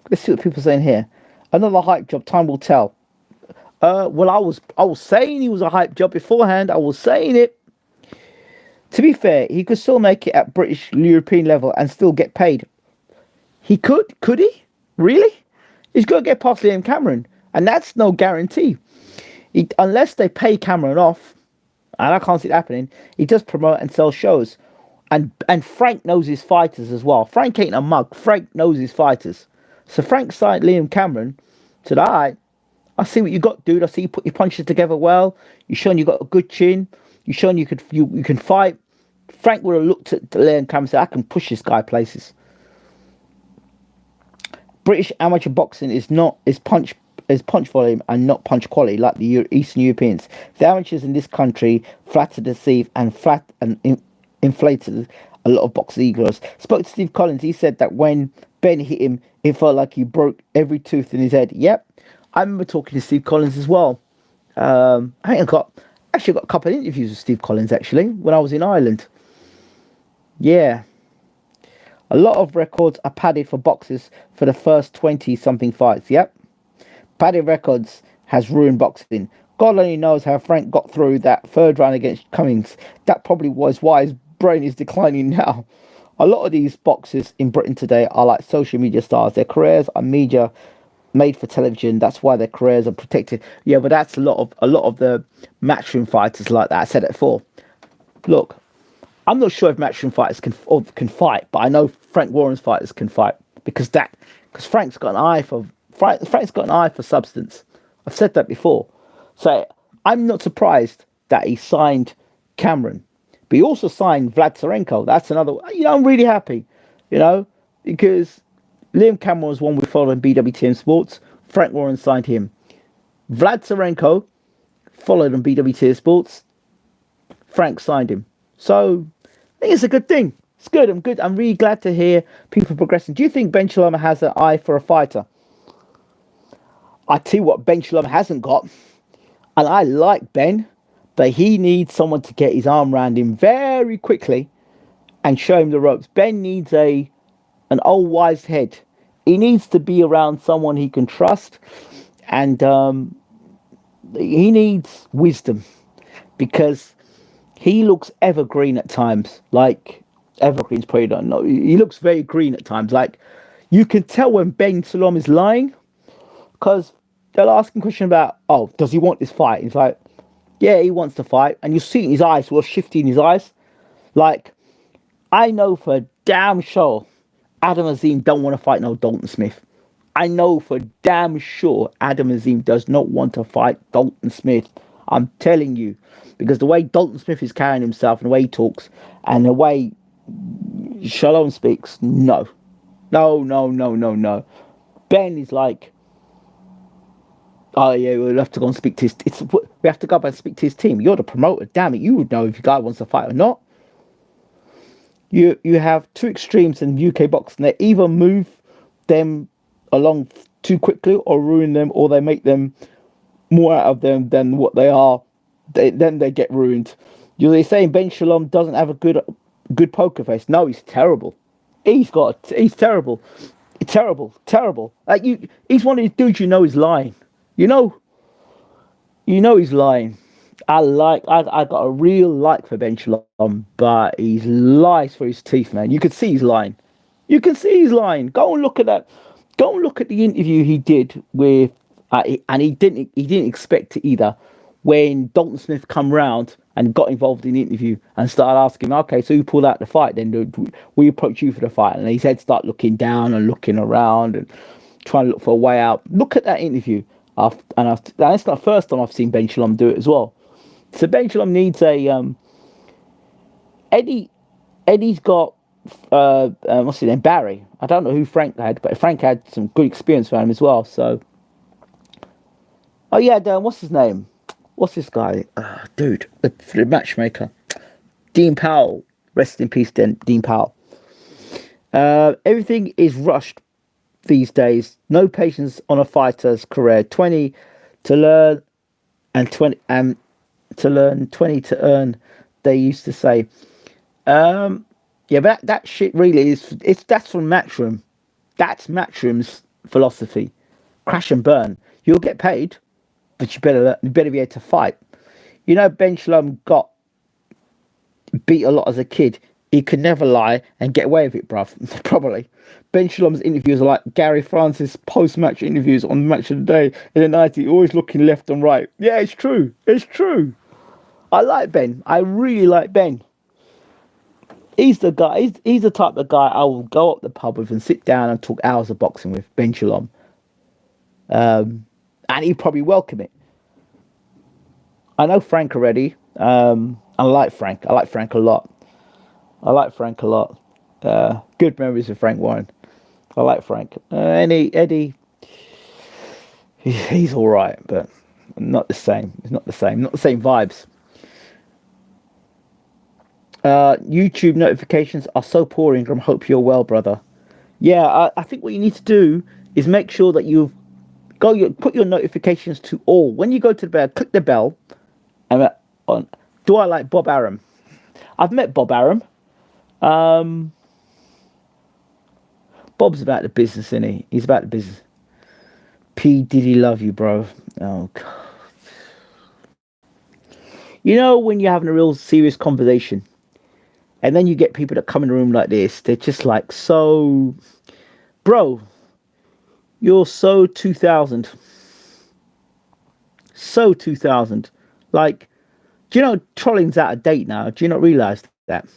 Let's see what people are saying here. Another hype job. Time will tell. Well, I was saying he was a hype job beforehand. I was saying it. To be fair, he could still make it at British European level and still get paid. He could he? Really? He's got to get past Liam Cameron, and that's no guarantee. Unless they pay Cameron off, and I can't see it happening, he does promote and sell shows. And Frank knows his fighters as well. Frank ain't a mug. Frank knows his fighters. So Frank signed Liam Cameron. Said, all right, I see what you got, dude. I see you put your punches together well. You're showing you got a good chin. You're showing you can fight. Frank would have looked at Liam Cameron and said, I can push this guy places. British amateur boxing is punch volume and not punch quality like the Eastern Europeans. The amateurs in this country flatter deceive and inflated a lot of boxing egos. Spoke to Steve Collins. He said that when Ben hit him, it felt like he broke every tooth in his head. Yep, I remember talking to Steve Collins as well. I think I got a couple of interviews with Steve Collins actually when I was in Ireland. Yeah. A lot of records are padded for boxers for the first 20-something fights. Yep. Padded records has ruined boxing. God only knows how Frank got through that third round against Cummings. That probably was why his brain is declining now. A lot of these boxers in Britain today are like social media stars. Their careers are media made for television. That's why their careers are protected. Yeah, but that's a lot of the matchroom fighters like that. I said it before. Look, I'm not sure if matchroom fighters can fight, but I know Frank Warren's fighters can fight because Frank's got an eye for substance. I've said that before. So I'm not surprised that he signed Cameron, but he also signed Vlad Tsarenko. That's another. I'm really happy, because Liam Cameron was one we followed in Bwtm Sports. Frank Warren signed him. Vlad Tsarenko followed on Bwtm Sports. Frank signed him. So I think it's a good thing. It's good. I'm good. I'm really glad to hear people progressing. Do you think Ben Shalom has an eye for a fighter? I tell you what, Ben Shalom hasn't got, and I like Ben, but he needs someone to get his arm around him very quickly and show him the ropes. Ben needs an old wise head. He needs to be around someone he can trust, and he needs wisdom because he looks evergreen at times. Like, evergreen's probably don't know. He looks very green at times. Like, you can tell when Ben Shalom is lying because they'll ask him a question about, oh, does he want this fight? He's like, yeah, he wants to fight. And you see in his eyes, what's shifty in his eyes. Like, I know for damn sure Adam Azim don't want to fight no Dalton Smith. I know for damn sure Adam Azim does not want to fight Dalton Smith. I'm telling you. Because the way Dalton Smith is carrying himself and the way he talks and the way Shalom speaks, no. No. Ben is like, oh yeah, we'll have to go and speak to we have to go up and speak to his team. You're the promoter, damn it, you would know if your guy wants to fight or not. You have two extremes in UK boxing. They either move them along too quickly or ruin them, or they make them more out of them than what they are. Then they get ruined. You're saying Ben Shalom doesn't have a good poker face. No, he's terrible. He's terrible. Terrible. Like he's one of these dudes he's lying. You know he's lying. I got a real like for Ben Shalom, but he lies for his teeth, man. You can see he's lying. Go and look at that. Go and look at the interview he did with, and he didn't expect it either, when Dalton Smith come round and got involved in the interview and started asking him, okay, so who pulled out the fight then? We approach you for the fight. And his head start looking down and looking around and trying to look for a way out. Look at that interview. And that's not the first time I've seen Ben Shalom do it as well. So Ben Shalom needs a... Eddie's got... what's his name? Barry. I don't know who Frank had, but Frank had some good experience for him as well. So... Oh, yeah, what's his name? What's this guy? Dude, the matchmaker. Dean Powell. Rest in peace, Dean Powell. Everything is rushed these days. No patience on a fighter's career. 20 to learn and 20 to learn, 20 to earn, they used to say. Yeah, but that shit really that's from Matchroom. That's Matchroom's philosophy. Crash and burn. You'll get paid, but you better be able to fight. You know, Ben Shalom got beat a lot as a kid. He could never lie and get away with it, bruv. Probably. Ben Shalom's interviews are like Gary Francis post-match interviews on Match of the Day in the 90s, always looking left and right. Yeah, it's true. It's true. I like Ben. I really like Ben. He's the guy. He's the type of guy I will go up the pub with and sit down and talk hours of boxing with. Ben Shalom. And he'd probably welcome it. I know Frank already. I like Frank. I like Frank a lot. Good memories of Frank Warren. I like Frank. Eddie, he's all right, but not the same. It's not the same. Not the same vibes. YouTube notifications are so poor, Ingram. Hope you're well, brother. Yeah, I think what you need to do is make sure that put your notifications to all. When you go to the bell, click the bell. And do I like Bob Arum? I've met Bob Arum. Bob's about the business, isn't he? He's about the business. P. Diddy love you, bro. Oh, God. You know when you're having a real serious conversation and then you get people that come in the room like this, they're just like, so... Bro, you're so 2000. So 2000. Like, do you know trolling's out of date now? Do you not realise that?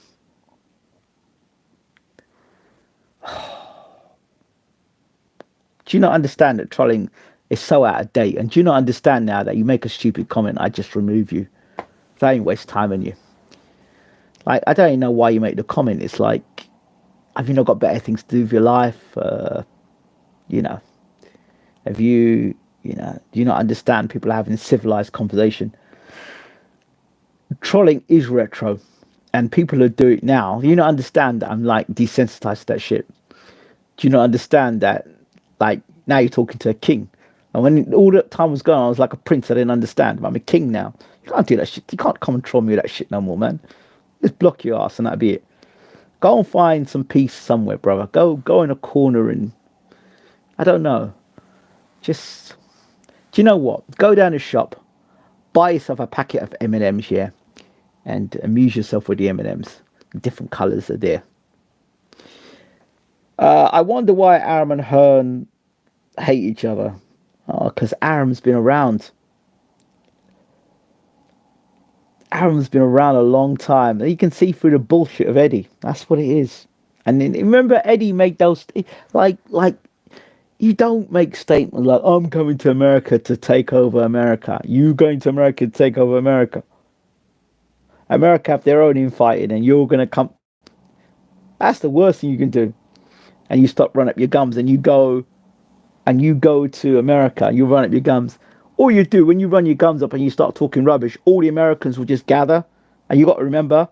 Do you not understand that trolling is so out of date? And do you not understand now that you make a stupid comment, I just remove you? That ain't waste time on you. Like, I don't even know why you make the comment. It's like, have you not got better things to do with your life? You know, do you not understand people are having a civilized conversation? Trolling is retro, and people who do it now, do you not understand that I'm like desensitized to that shit? Do you not understand that, like, now you're talking to a king? And when all that time was going on, I was like a prince. I didn't understand. But I'm a king now. You can't do that shit. You can't come and troll me with that shit no more, man. Just block your ass and that'll be it. Go and find some peace somewhere, brother. Go in a corner and, I don't know. Just, do you know what? Go down the shop, buy yourself a packet of M&Ms, yeah, and amuse yourself with the M&Ms. Different colours are there. I wonder why Arum and Hearn hate each other. Because Arum's been around. Arum's been around a long time. You can see through the bullshit of Eddie. That's what it is. And then, remember, Eddie made those, like, you don't make statements like, I'm coming to America to take over America. You going to America to take over America. America have their own infighting and you're going to come. That's the worst thing you can do. And you stop running up your gums and you go to America, you run up your gums. All you do when you run your gums up and you start talking rubbish, all the Americans will just gather. And you got to remember,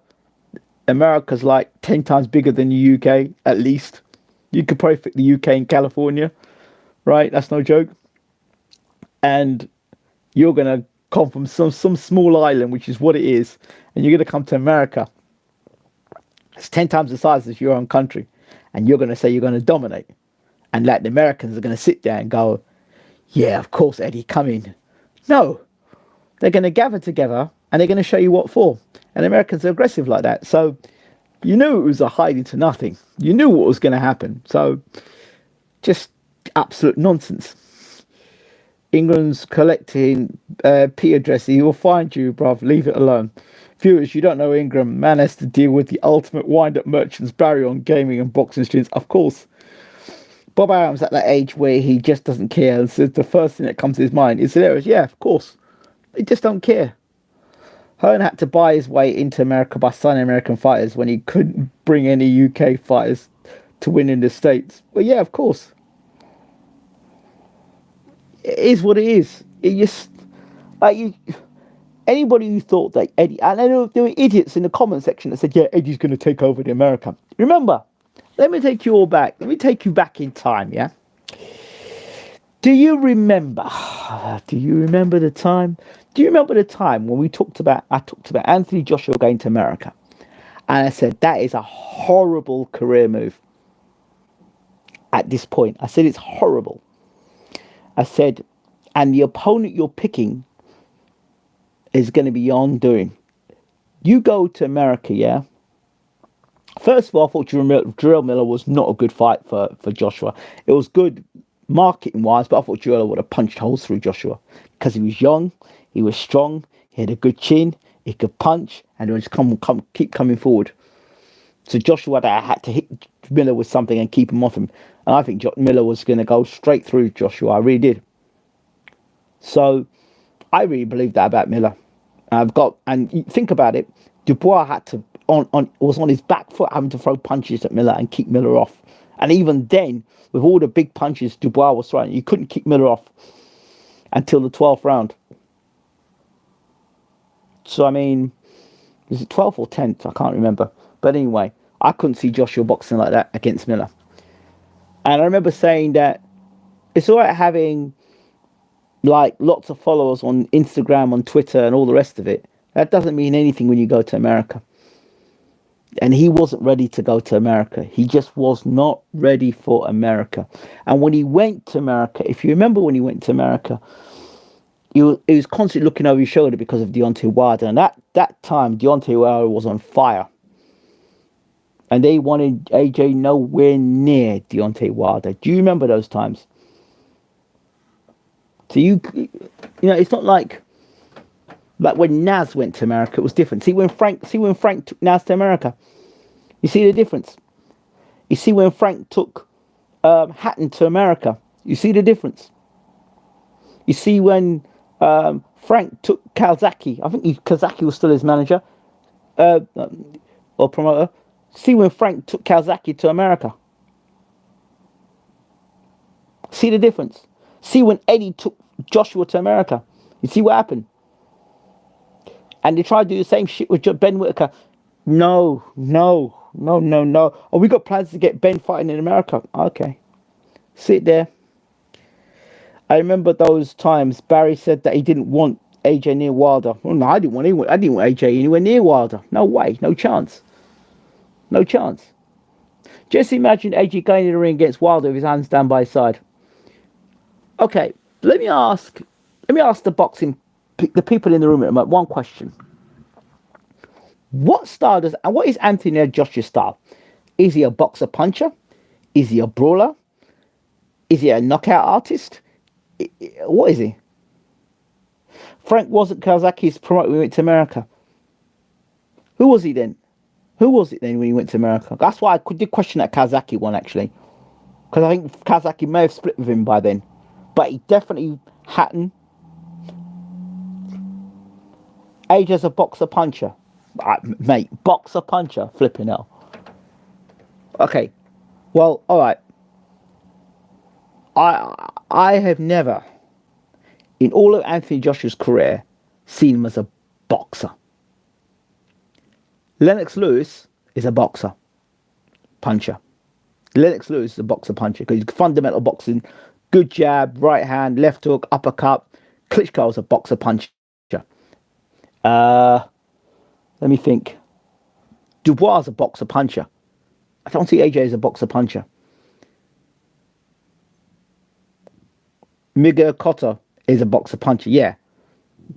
America's like 10 times bigger than the UK, at least. You could probably fit the UK in California, right? That's no joke. And you're going to come from some small island, which is what it is. And you're going to come to America. It's 10 times the size of your own country. And you're going to say you're going to dominate. And Latin Americans are going to sit there and go, yeah, of course, Eddie, come in. No, they're going to gather together and they're going to show you what for. And Americans are aggressive like that. So you knew it was a hiding to nothing. You knew what was going to happen. So just absolute nonsense. Ingram's collecting P address. He will find you, bruv. Leave it alone. Viewers, you don't know Ingram. Man has to deal with the ultimate wind-up merchant's barrier on gaming and boxing streams. Of course. Bob Arum's at that age where he just doesn't care. And so the first thing that comes to his mind is hilarious. Yeah, of course. He just don't care. Hearn had to buy his way into America by signing American fighters when he couldn't bring any UK fighters to win in the States. Well, yeah, of course. It is what it is. It just like you. Anybody who thought that Eddie, and I know there were idiots in the comment section that said, "Yeah, Eddie's going to take over the America." Remember, let me take you all back. Let me take you back in time. Yeah. Do you remember? Do you remember the time? Do you remember the time when I talked about Anthony Joshua going to America, and I said that is a horrible career move. At this point, I said it's horrible. I said, and the opponent you're picking is going to be your undoing. You go to America, yeah? First of all, I thought Jarrell Miller was not a good fight for Joshua. It was good marketing-wise, but I thought Jarrell would have punched holes through Joshua because he was young, he was strong, he had a good chin, he could punch, and he would just keep coming forward. So Joshua had to hit Miller with something and keep him off him. And I think Miller was going to go straight through Joshua. I really did. So I really believe that about Miller. And think about it. Dubois had to was on his back foot having to throw punches at Miller and keep Miller off. And even then, with all the big punches Dubois was throwing, you couldn't keep Miller off until the 12th round. So I mean, was it 12th or 10th? I can't remember. But anyway, I couldn't see Joshua boxing like that against Miller. And I remember saying that it's all right having like lots of followers on Instagram, on Twitter, and all the rest of it. That doesn't mean anything when you go to America. And he wasn't ready to go to America. He just was not ready for America. And when he went to America, if you remember when he went to America, he was constantly looking over his shoulder because of Deontay Wilder. And that time, Deontay Wilder was on fire. And they wanted AJ nowhere near Deontay Wilder. Do you remember those times? So you know, it's not like when Naz went to America, it was different. See when Frank took Naz to America, you see the difference. You see when Frank took Hatton to America, you see the difference. You see when Frank took Kazaki, I think Kazaki was still his manager or promoter. See when Frank took Kazaki to America. See the difference. See when Eddie took Joshua to America. You see what happened? And they tried to do the same shit with Ben Whitaker. No. Oh, we got plans to get Ben fighting in America. Okay. Sit there. I remember those times Barry said that he didn't want AJ near Wilder. Well, no, I didn't want AJ anywhere near Wilder. No way. No chance. No chance. Just imagine AJ going in the ring against Wilder with his hands down by his side. Okay, let me ask the people in the room at the moment one question. What is Anthony Joshua's style? Is he a boxer puncher? Is he a brawler? Is he a knockout artist? What is he? Frank wasn't Kazaki's promoter when he went to America. Who was he then? Who was it then when he went to America? That's why I did question that Kazaki one, actually. Because I think Kazaki may have split with him by then. But he definitely Hatton. AJ's a boxer puncher. Mate, boxer puncher. Flipping hell. Okay. Well, alright. I have never, in all of Anthony Joshua's career, seen him as a boxer. Lennox Lewis is a boxer puncher. Lennox Lewis is a boxer puncher because he's fundamental boxing, good jab, right hand, left hook, uppercut. Klitschko is a boxer puncher. Let me think. Dubois is a boxer puncher. I don't see AJ as a boxer puncher. Miguel Cotto is a boxer puncher, yeah.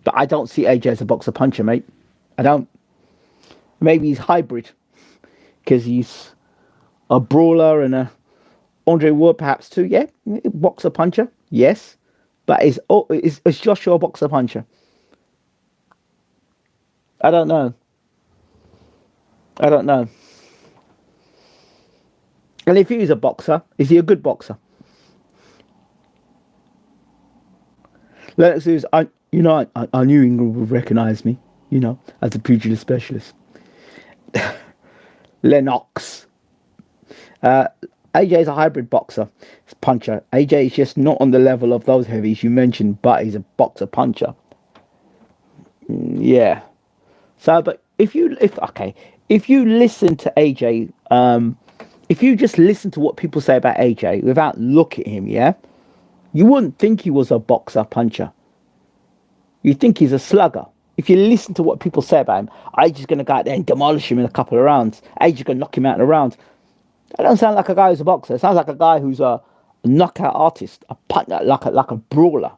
But I don't see AJ as a boxer puncher, mate. I don't. Maybe he's hybrid because he's a brawler and a Andre Ward perhaps too. Yeah, boxer puncher, yes, But is Joshua a boxer puncher? I don't know. I don't know. And if he is a boxer, is he a good boxer? Lennox Lewis, I knew England would recognise me, as a pugilist specialist. Lennox. AJ is a hybrid boxer, it's puncher. AJ is just not on the level of those heavies you mentioned, but he's a boxer puncher. Yeah. So, but if you listen to AJ, if you just listen to what people say about AJ without looking at him, yeah, you wouldn't think he was a boxer puncher. You think he's a slugger. If you listen to what people say about him, AJ's going to go out there and demolish him in a couple of rounds. AJ's going to knock him out in a round. That don't sound like a guy who's a boxer. It sounds like a guy who's a knockout artist, a puncher, like a brawler.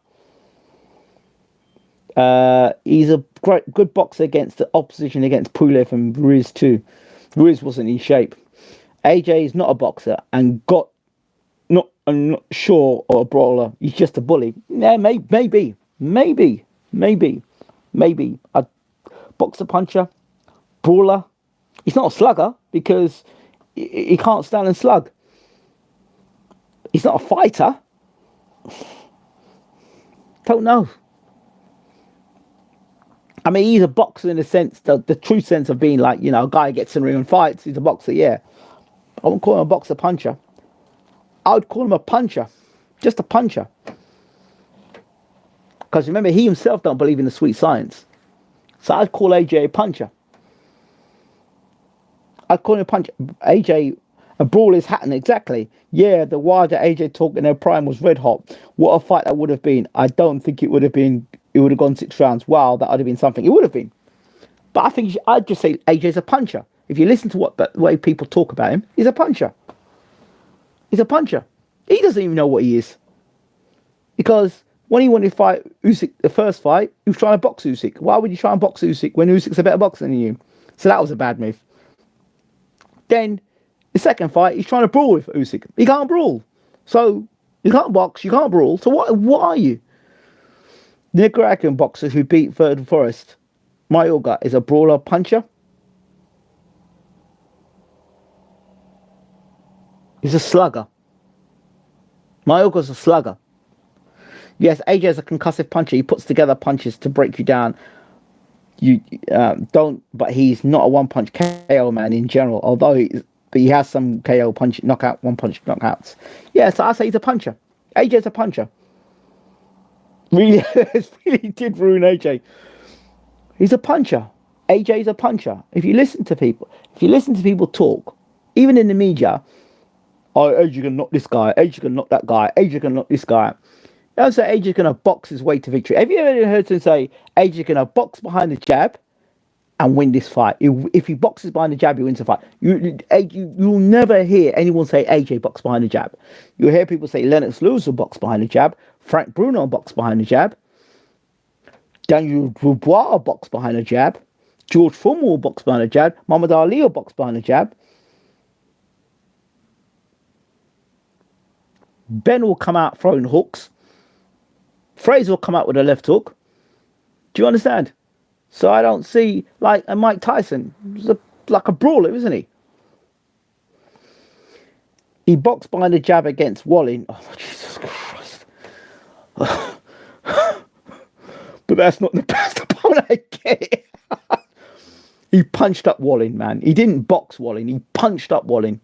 He's a good boxer against the opposition, against Pulev and Ruiz too. Ruiz wasn't in shape. AJ is not a boxer and I'm not sure, or a brawler. He's just a bully. Yeah, maybe. A boxer puncher, brawler. He's not a slugger because he can't stand and slug. He's not a fighter. Don't know. I mean, he's a boxer in the sense, the true sense of being like, a guy who gets in the ring and fights. He's a boxer, yeah. I wouldn't call him a boxer puncher. I would call him a puncher. Just a puncher. Because remember, he himself don't believe in the sweet science. So I'd call AJ a puncher. I'd call him a puncher. AJ, a brawl is happening, exactly. Yeah, the wild that AJ talked in their prime was red hot. What a fight that would have been. I don't think it would have gone 6 rounds. Wow, that would have been something. It would have been. But I think I'd just say AJ's a puncher. If you listen to the way people talk about him, he's a puncher. He's a puncher. He doesn't even know what he is. Because when he wanted to fight Usyk, the first fight, he was trying to box Usyk. Why would you try and box Usyk when Usyk's a better boxer than you? So that was a bad move. Then, the second fight, he's trying to brawl with Usyk. He can't brawl. So, you can't box, you can't brawl. So what are you? The Nicaraguan boxer who beat Third Forest, Mayorga, is a brawler puncher. He's a slugger. Mayorga's a slugger. Yes, AJ is a concussive puncher. He puts together punches to break you down. But he's not a one-punch KO man in general. Although he has some KO punch, knockout, one-punch knockouts. Yeah, so I say he's a puncher. AJ's a puncher. Really, really did ruin AJ. He's a puncher. AJ's a puncher. If you listen to people talk, even in the media, AJ can knock this guy, AJ can knock that guy, AJ can knock this guy. I don't say AJ's going to box his way to victory. Have you ever heard him say AJ's going to box behind the jab and win this fight? If he boxes behind the jab, he wins the fight. You'll never hear anyone say AJ box behind the jab. You'll hear people say Lennox Lewis will box behind the jab, Frank Bruno box behind the jab, Daniel Dubois will box behind the jab, George Foreman will box behind the jab, Muhammad Ali will box behind the jab. Benn will come out throwing hooks. Fraser will come out with a left hook. Do you understand? So I don't see, and Mike Tyson was like a brawler, isn't he? He boxed behind the jab against Wallin. Oh, Jesus Christ. But that's not the best opponent I get. He punched up Wallin, man. He didn't box Wallin. He punched up Wallin.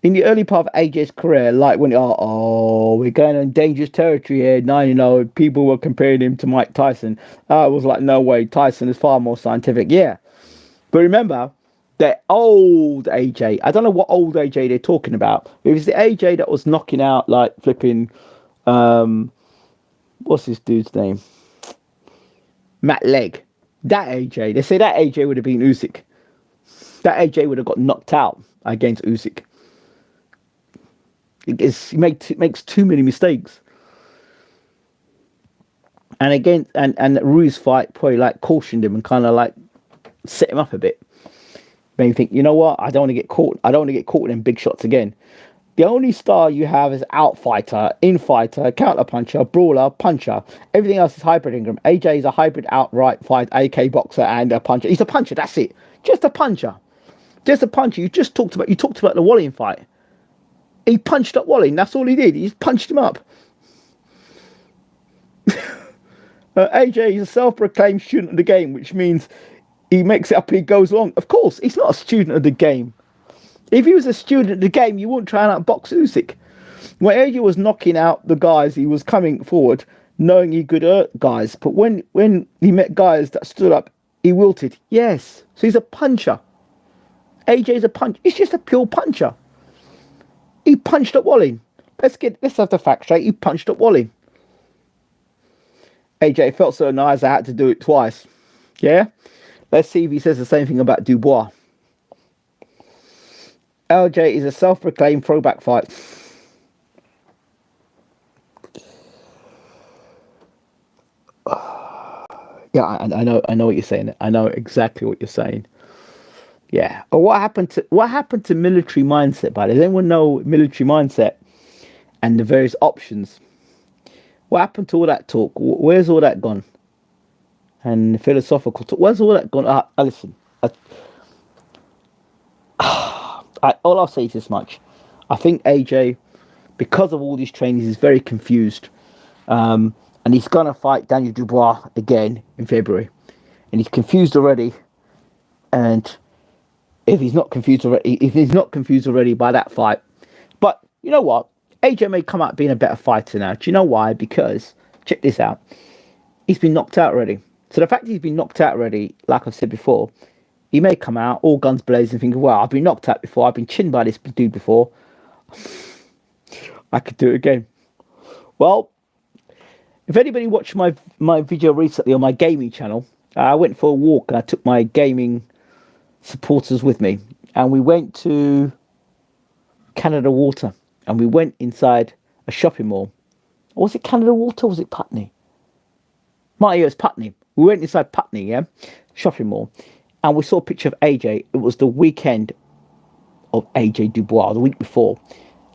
In the early part of AJ's career, when we're going on dangerous territory here. Now, people were comparing him to Mike Tyson. I was like, no way, Tyson is far more scientific. Yeah. But remember, that old AJ, I don't know what old AJ they're talking about. It was the AJ that was knocking out, flipping, what's this dude's name? Matt Legg. That AJ, they say that AJ would have been Usyk. That AJ would have got knocked out against Usyk. He makes too many mistakes. And again, and Ruiz fight probably cautioned him and kind of set him up a bit. Made him think, you know what? I don't want to get caught. I don't want to get caught in big shots again. The only star you have is outfighter, infighter, counter puncher, brawler, puncher. Everything else is hybrid Ingram. AJ is a hybrid outright fight, AK boxer, and a puncher. He's a puncher. That's it. Just a puncher. Just a puncher. You talked about the Walling fight. He punched up Walling. That's all he did. He just punched him up. AJ is a self-proclaimed student of the game, which means he makes it up and he goes along. Of course, he's not a student of the game. If he was a student of the game, you wouldn't try and outbox Usyk. When AJ was knocking out the guys, he was coming forward, knowing he could hurt guys. But when he met guys that stood up, he wilted. Yes, so he's a puncher. AJ's a puncher. He's just a pure puncher. He punched up Walling. Let's have the facts straight. He punched up Walling. AJ felt so nice I had to do it twice. Yeah? Let's see if he says the same thing about Dubois. LJ is a self-proclaimed throwback fight. Yeah, I know what you're saying. I know exactly what you're saying. Yeah. What happened to military mindset, by the way? Does anyone know military mindset and the various options? What happened to all that talk? Where's all that gone? And philosophical talk. Where's all that gone? Listen. All I'll say is this much. I think AJ, because of all these trainings, is very confused. And he's going to fight Daniel Dubois again in February. And he's confused already. And if he's not confused already by that fight. But you know what? AJ may come out being a better fighter now. Do you know why? Because, check this out. He's been knocked out already. So the fact that he's been knocked out already, like I've said before, he may come out all guns blazing thinking, well, I've been knocked out before. I've been chinned by this dude before. I could do it again. Well, if anybody watched my video recently on my gaming channel, I went for a walk and I took my gaming supporters with me. And we went to Canada Water. And we went inside a shopping mall. Was it Canada Water or was it Putney? It was Putney. We went inside Putney, yeah? Shopping mall. And we saw a picture of AJ. It was the weekend of AJ Dubois, the week before.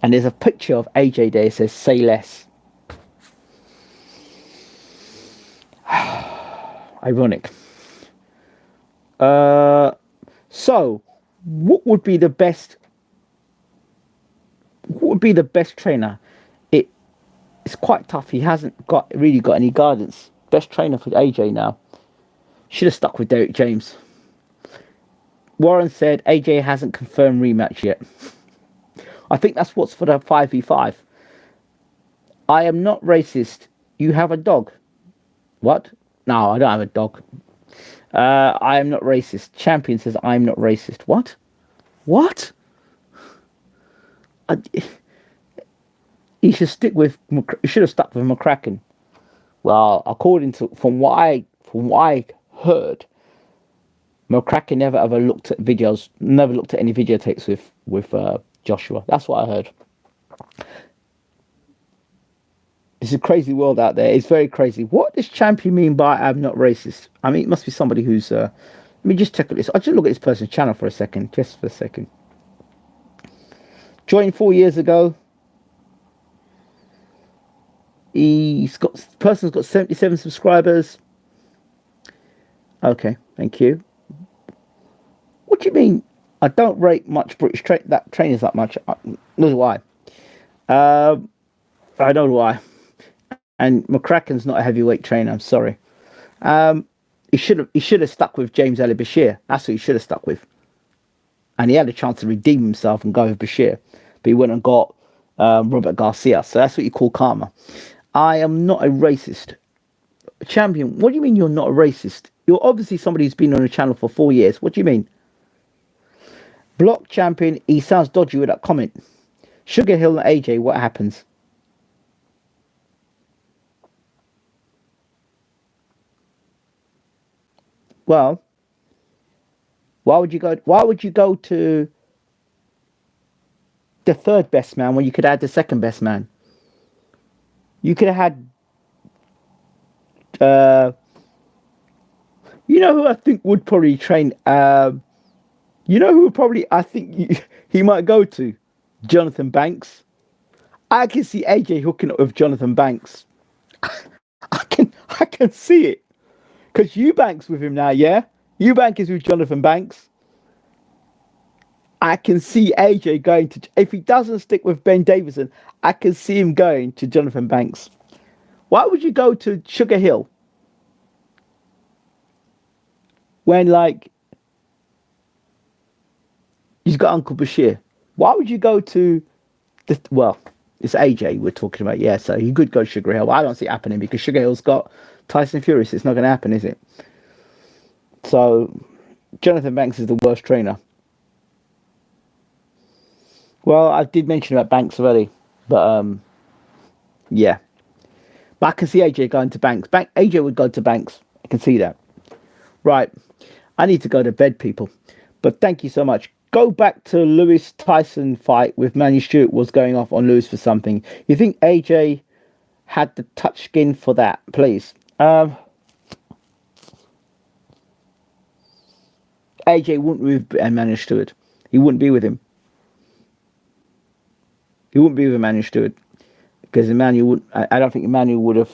And there's a picture of AJ there. It says, say less. Ironic. So, what would be the best trainer? It's quite tough. He hasn't really got any guidance. Best trainer for AJ now. Should have stuck with Derek James. Warren said AJ hasn't confirmed rematch yet. I think that's what's for the 5v5. I am not racist. You have a dog. What? No, I don't have a dog. I am not racist. Champion says I'm not racist. What? What? He should have stuck with McCracken. Well, according to from what I heard, McCracken never ever looked at videos, never looked at any videotapes with Joshua. That's what I heard. It's a crazy world out there. It's very crazy. What does Champion mean by I'm not racist? I mean, it must be somebody who's. Let me just check this. I'll just look at this person's channel for a second, just for a second. Joined 4 years ago. Person's got 77 subscribers. Okay, thank you. What do you mean? I don't rate much British trainers that much. Nor do I. I know why. And McCracken's not a heavyweight trainer. I'm sorry. He should have stuck with James Ali Bashir. That's who he should have stuck with. And he had a chance to redeem himself and go with Bashir, but he went and got Robert Garcia. So that's what you call karma. I am not a racist. Champion, what do you mean you're not a racist? You're obviously somebody who's been on the channel for 4 years. What do you mean? Block Champion, he sounds dodgy with that comment. Sugar Hill and AJ, what happens? Well, why would you go to the third best man when you could add the second best man? You could have had you know who I think would probably train you know who probably I think he might go to? Jonathan Banks. I can see AJ hooking up with Jonathan Banks. I can see it. Because Eubank's with him now, yeah? Eubank is with Jonathan Banks. I can see AJ going to, if he doesn't stick with Ben Davison, I can see him going to Jonathan Banks. Why would you go to Sugar Hill when, like, he's got Uncle Bashir? Why would you go to the, well, it's AJ we're talking about, yeah, so he could go to Sugar Hill. I don't see it happening because Sugar Hill's got Tyson Fury, so it's not going to happen, is it? So, Jonathan Banks is the worst trainer. Well, I did mention about Banks already, but yeah. But I can see AJ going to Banks. AJ would go to Banks. I can see that. Right. I need to go to bed, people. But thank you so much. Go back to Lewis Tyson fight with Manny Stewart was going off on Lewis for something. You think AJ had the touch skin for that, please? AJ wouldn't with Manny Stewart. He wouldn't be with him. He wouldn't be with Emmanuel Stewart because Emmanuel would. I don't think Emmanuel would have.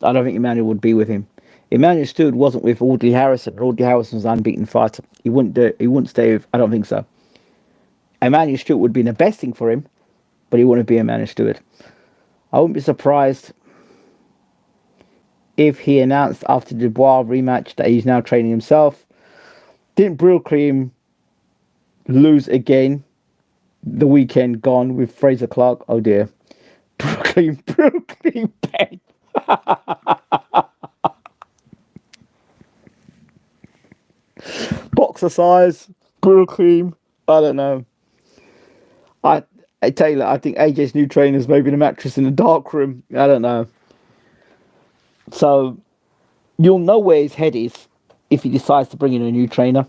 I don't think Emmanuel would be with him. Emmanuel Stewart wasn't with Audley Harrison. Audley Harrison was an unbeaten fighter. He wouldn't do it. He wouldn't stay with. I don't think so. Emmanuel Stewart would be the best thing for him, but he wouldn't be Emmanuel Stewart. I wouldn't be surprised if he announced after the Dubois rematch that he's now training himself. Didn't Bwtm lose again? The weekend gone with Fraser Clark. Oh dear. Brooklyn Benn. Boxer size. Brooklyn. I don't know. I Taylor, I think AJ's new trainer's maybe the mattress in the dark room. I don't know. So you'll know where his head is if he decides to bring in a new trainer.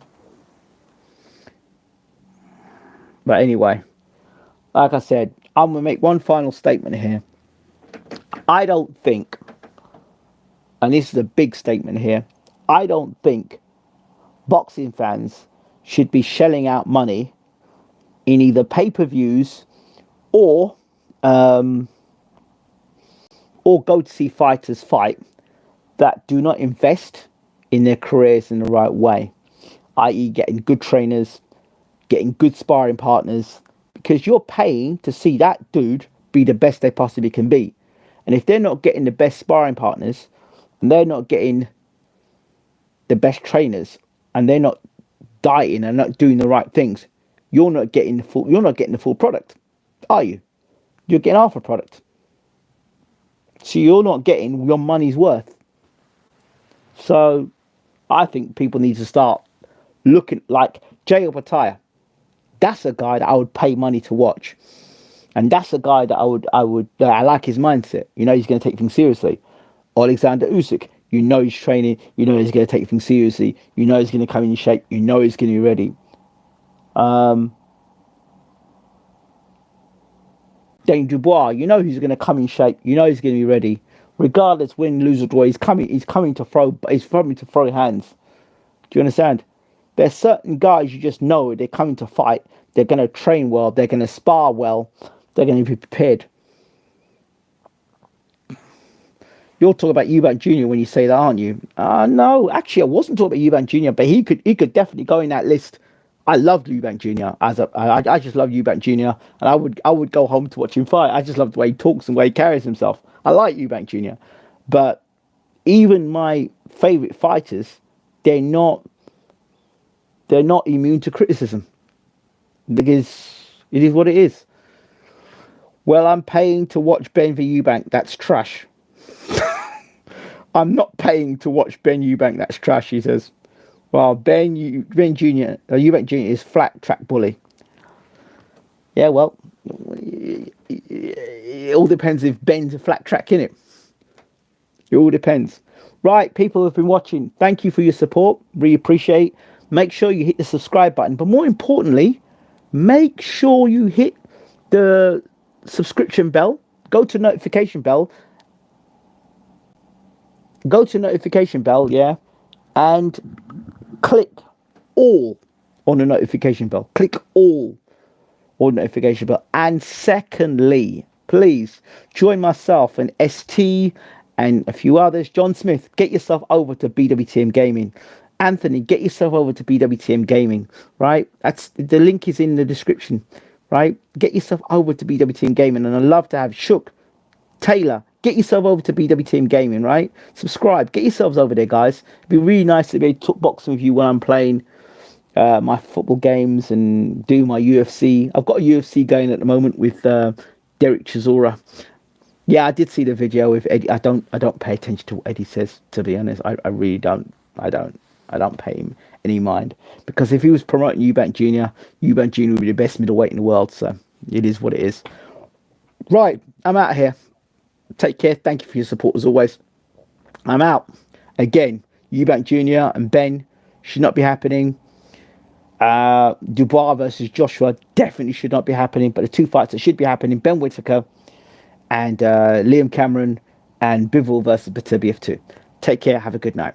But anyway, like I said, I'm going to make one final statement here. I don't think, and this is a big statement here, I don't think boxing fans should be shelling out money in either pay-per-views or go to see fighters fight that do not invest in their careers in the right way, i.e. getting good trainers, getting good sparring partners, because you're paying to see that dude be the best they possibly can be. And if they're not getting the best sparring partners, and they're not getting the best trainers, and they're not dieting and not doing the right things, you're not getting the full product, are you? You're getting half a product. So you're not getting your money's worth. So I think people need to start looking like Jay Opataya. That's a guy that I would pay money to watch. And that's a guy that I like his mindset. You know, he's going to take things seriously. Alexander Usyk, you know he's training. You know he's going to take things seriously. You know he's going to come in shape. You know he's going to be ready. Then Dubois, you know he's going to come in shape. You know he's going to be ready. Regardless win, lose or draw, he's coming to throw hands. Do you understand? There's certain guys you just know they're coming to fight. They're going to train well. They're going to spar well. They're going to be prepared. You're talking about Eubank Jr. when you say that, aren't you? No, actually, I wasn't talking about Eubank Jr., but he could definitely go in that list. I loved Eubank Jr. I just love Eubank Jr. and I would go home to watch him fight. I just love the way he talks and the way he carries himself. I like Eubank Jr. But even my favorite fighters, they're not immune to criticism because it is what it is. Well, I'm paying to watch Benn v Eubank. That's trash. I'm not paying to watch Benn Eubank. That's trash, he says. Well, Benn Jr. Eubank Jr. is flat track bully. Yeah, well, it all depends if Ben's a flat track, innit? It all depends. Right, people who've been watching, thank you for your support. Really appreciate. Make sure you hit the subscribe button. But more importantly, make sure you hit the subscription bell. Go to notification bell. Yeah. And click all on the notification bell. Click all or notification bell. And secondly, please join myself and ST and a few others. John Smith, get yourself over to BWTM Gaming. Anthony, get yourself over to BWTM Gaming, right? That's the link is in the description, right? Get yourself over to BWTM Gaming, and I'd love to have Shook, Taylor, get yourself over to BWTM Gaming, right? Subscribe, get yourselves over there, guys. It'd be really nice to be able to talk boxing with you when I'm playing my football games and do my UFC. I've got a UFC going at the moment with Derek Chisora. Yeah, I did see the video with Eddie. I don't pay attention to what Eddie says, to be honest. I really don't. I don't pay him any mind, because if he was promoting Eubank Jr., Eubank Jr. would be the best middleweight in the world. So it is what it is. Right, I'm out of here. Take care. Thank you for your support as always. I'm out. Again, Eubank Jr. and Benn should not be happening. Dubois versus Joshua definitely should not be happening. But the two fights that should be happening, Benn Whitaker and Liam Cameron and Bivol versus Bwtm. Take care. Have a good night.